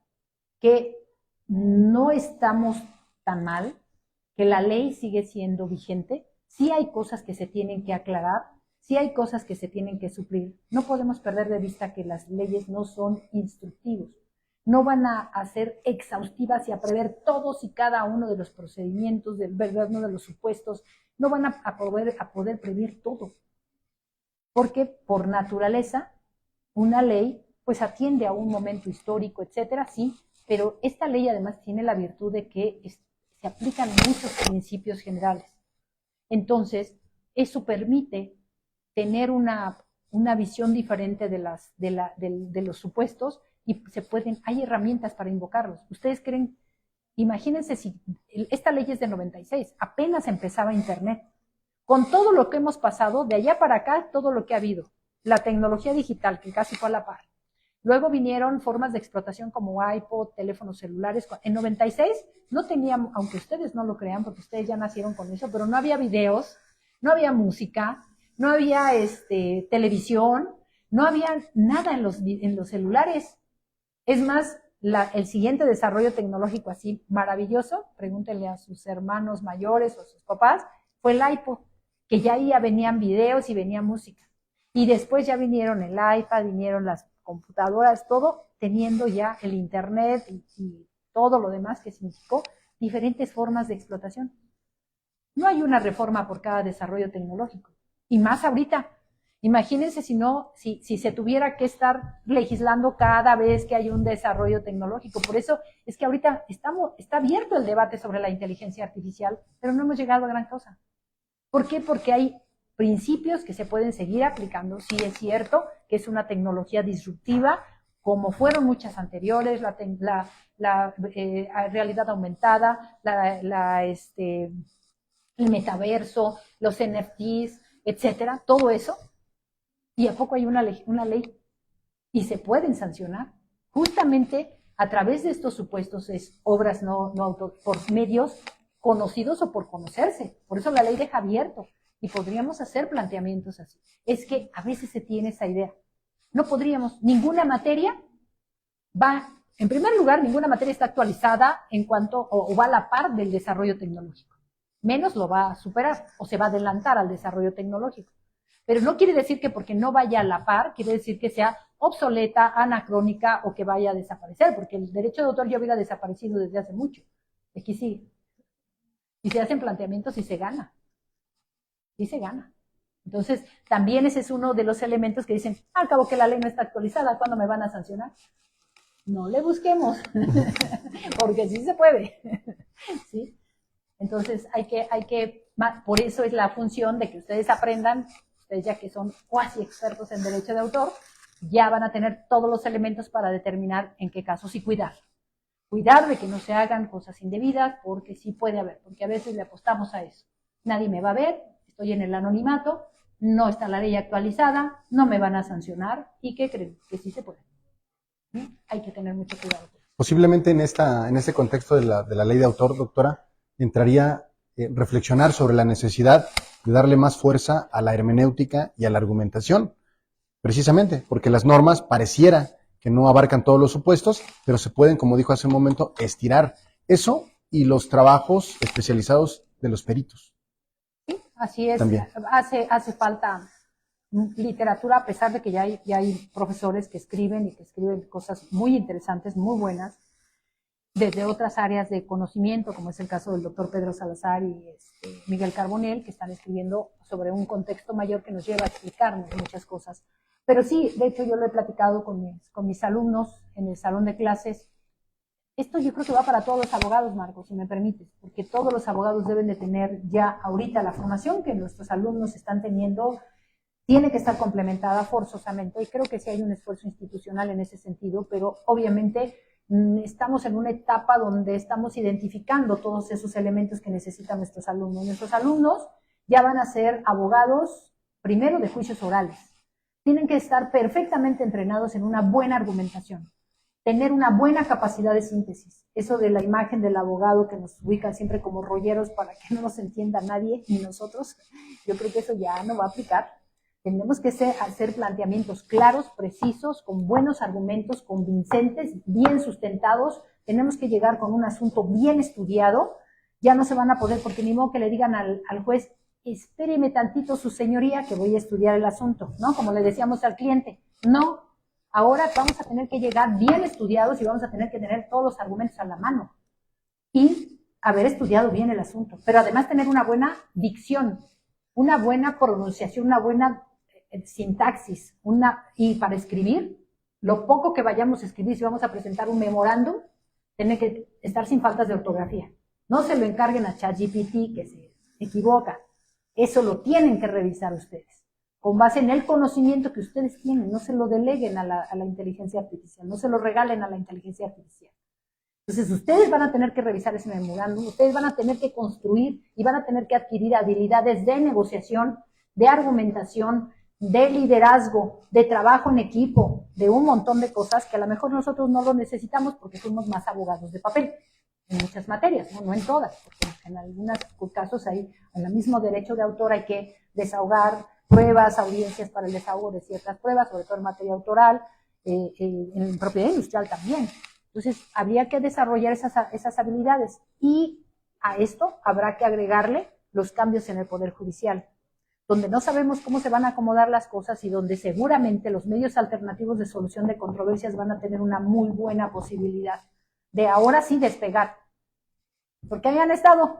que no estamos tan mal, que la ley sigue siendo vigente, sí hay cosas que se tienen que aclarar, sí hay cosas que se tienen que suplir. No podemos perder de vista que las leyes no son instructivos, no van a ser exhaustivas y a prever todos y cada uno de los procedimientos, de los supuestos, no van a poder prever todo, porque por naturaleza una ley pues atiende a un momento histórico, etcétera, sí, pero esta ley además tiene la virtud de que se aplican muchos principios generales. Entonces, eso permite tener una visión diferente de los supuestos y hay herramientas para invocarlos. ¿Ustedes creen? Imagínense si esta ley es de 96, apenas empezaba Internet. Con todo lo que hemos pasado, de allá para acá, todo lo que ha habido, la tecnología digital, que casi fue a la par. Luego vinieron formas de explotación como iPod, teléfonos celulares. En 96 no teníamos, aunque ustedes no lo crean, porque ustedes ya nacieron con eso, pero no había videos, no había música, no había televisión, no había nada en los celulares. Es más, el siguiente desarrollo tecnológico así maravilloso, pregúntenle a sus hermanos mayores o a sus papás, fue el iPod, que ya ahí venían videos y venía música. Y después ya vinieron el iPad, vinieron las computadoras, todo teniendo ya el Internet y todo lo demás que significó diferentes formas de explotación. No hay una reforma por cada desarrollo tecnológico. Y más ahorita. Imagínense si se tuviera que estar legislando cada vez que hay un desarrollo tecnológico. Por eso es que ahorita está abierto el debate sobre la inteligencia artificial, pero no hemos llegado a gran cosa. ¿Por qué? Porque hay principios que se pueden seguir aplicando. Sí es cierto que es una tecnología disruptiva, como fueron muchas anteriores, la realidad aumentada, el metaverso, los NFTs, etcétera, todo eso. ¿Y a poco hay una ley? Y se pueden sancionar. Justamente a través de estos supuestos obras por medios conocidos o por conocerse. Por eso la ley deja abierto. Y podríamos hacer planteamientos así. Es que a veces se tiene esa idea. No podríamos, ninguna materia en primer lugar, ninguna materia está actualizada en cuanto, o va a la par del desarrollo tecnológico. Menos lo va a superar o se va a adelantar al desarrollo tecnológico. Pero no quiere decir que porque no vaya a la par, quiere decir que sea obsoleta, anacrónica o que vaya a desaparecer, porque el derecho de autor ya hubiera desaparecido desde hace mucho. Aquí sí. Y se hacen planteamientos y se gana. Y se gana. Entonces, también ese es uno de los elementos que dicen, al cabo que la ley no está actualizada, ¿cuándo me van a sancionar? No le busquemos, porque sí se puede. ¿Sí? Entonces, por eso es la función de que ustedes aprendan, ustedes ya que son cuasi expertos en derecho de autor, ya van a tener todos los elementos para determinar en qué casos y cuidar. Cuidar de que no se hagan cosas indebidas, porque sí puede haber, porque a veces le apostamos a eso. Nadie me va a ver, estoy en el anonimato, no está la ley actualizada, no me van a sancionar, ¿y qué creen? Que sí se puede. ¿Sí? Hay que tener mucho cuidado. Posiblemente en este contexto de la ley de autor, doctora, entraría reflexionar sobre la necesidad de darle más fuerza a la hermenéutica y a la argumentación, precisamente porque las normas pareciera que no abarcan todos los supuestos, pero se pueden, como dijo hace un momento, estirar. Eso y los trabajos especializados de los peritos. Sí, así es. También. Hace falta literatura, a pesar de que ya hay profesores que escriben y que escriben cosas muy interesantes, muy buenas, desde otras áreas de conocimiento, como es el caso del doctor Pedro Salazar y Miguel Carbonell, que están escribiendo sobre un contexto mayor que nos lleva a explicarnos muchas cosas. Pero sí, de hecho yo lo he platicado con mis alumnos en el salón de clases. Esto yo creo que va para todos los abogados, Marcos, si me permites, porque todos los abogados deben de tener ya ahorita la formación que nuestros alumnos están teniendo, tiene que estar complementada forzosamente, y creo que sí hay un esfuerzo institucional en ese sentido, pero obviamente estamos en una etapa donde estamos identificando todos esos elementos que necesitan nuestros alumnos. Nuestros alumnos ya van a ser abogados, primero de juicios orales. Tienen que estar perfectamente entrenados en una buena argumentación, tener una buena capacidad de síntesis. Eso de la imagen del abogado que nos ubican siempre como rolleros para que no nos entienda nadie, ni nosotros, yo creo que eso ya no va a aplicar. Tenemos que hacer planteamientos claros, precisos, con buenos argumentos, convincentes, bien sustentados. Tenemos que llegar con un asunto bien estudiado. Ya no se van a poder, porque ni modo que le digan al juez, espéreme tantito su señoría que voy a estudiar el asunto, ¿no? Como le decíamos al cliente. No, ahora vamos a tener que llegar bien estudiados y vamos a tener que tener todos los argumentos a la mano y haber estudiado bien el asunto. Pero además tener una buena dicción, una buena pronunciación, una buena sintaxis, y para escribir, lo poco que vayamos a escribir, si vamos a presentar un memorándum, tiene que estar sin faltas de ortografía. No se lo encarguen a ChatGPT, que se equivoca. Eso lo tienen que revisar ustedes, con base en el conocimiento que ustedes tienen. No se lo deleguen a la inteligencia artificial, no se lo regalen a la inteligencia artificial. Entonces, ustedes van a tener que revisar ese memorándum, ustedes van a tener que construir y van a tener que adquirir habilidades de negociación, de argumentación, de liderazgo, de trabajo en equipo, de un montón de cosas que a lo mejor nosotros no lo necesitamos porque somos más abogados de papel en muchas materias, no en todas, porque en algunos casos hay, en el mismo derecho de autor hay que desahogar pruebas, audiencias para el desahogo de ciertas pruebas, sobre todo en materia autoral, en propiedad industrial también. Entonces, habría que desarrollar esas habilidades y a esto habrá que agregarle los cambios en el Poder Judicial, donde no sabemos cómo se van a acomodar las cosas y donde seguramente los medios alternativos de solución de controversias van a tener una muy buena posibilidad de ahora sí despegar, porque ahí han estado,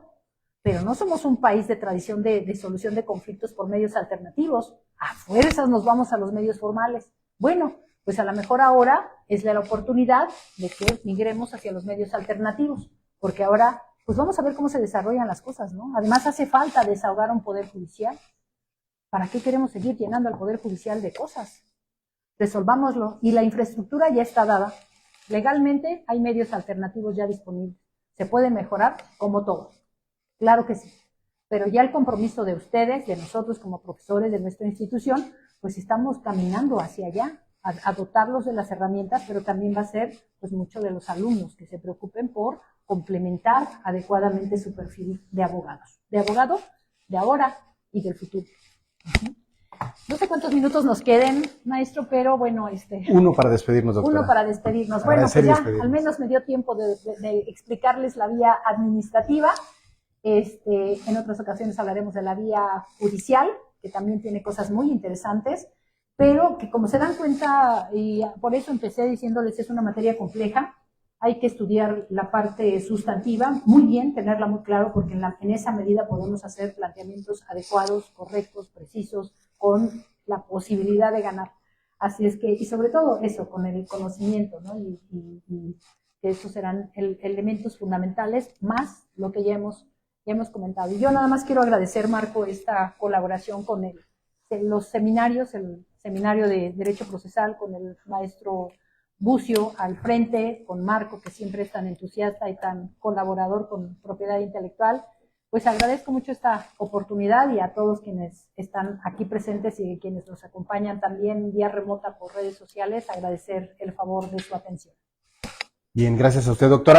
pero no somos un país de tradición de solución de conflictos por medios alternativos, a fuerzas nos vamos a los medios formales. Bueno, pues a lo mejor ahora es la oportunidad de que migremos hacia los medios alternativos, porque ahora pues vamos a ver cómo se desarrollan las cosas, ¿no? Además hace falta desahogar un poder judicial. ¿Para qué queremos seguir llenando al Poder Judicial de cosas? Resolvámoslo. Y la infraestructura ya está dada. Legalmente hay medios alternativos ya disponibles. ¿Se puede mejorar? Como todo. Claro que sí. Pero ya el compromiso de ustedes, de nosotros como profesores de nuestra institución, pues estamos caminando hacia allá, a dotarlos de las herramientas, pero también va a ser pues mucho de los alumnos que se preocupen por complementar adecuadamente su perfil de abogados. De abogado de ahora y del futuro. No sé cuántos minutos nos queden, maestro, pero bueno, Uno para despedirnos, doctora. Uno para despedirnos. Bueno, pues ya despedirnos. al menos me dio tiempo de explicarles la vía administrativa. En otras ocasiones hablaremos de la vía judicial, que también tiene cosas muy interesantes, pero que como se dan cuenta, y por eso empecé diciéndoles, es una materia compleja. Hay que estudiar la parte sustantiva muy bien, tenerla muy claro, porque en esa medida podemos hacer planteamientos adecuados, correctos, precisos, con la posibilidad de ganar. Así es que, y sobre todo eso, con el conocimiento, ¿no? Y que esos serán elementos fundamentales, más lo que ya hemos comentado. Y yo nada más quiero agradecer, Marco, esta colaboración con los seminarios, el seminario de Derecho Procesal con el maestro Bucio al frente, con Marco, que siempre es tan entusiasta y tan colaborador con propiedad intelectual. Pues agradezco mucho esta oportunidad y a todos quienes están aquí presentes y quienes nos acompañan también vía remota por redes sociales, agradecer el favor de su atención. Bien, gracias a usted, doctora.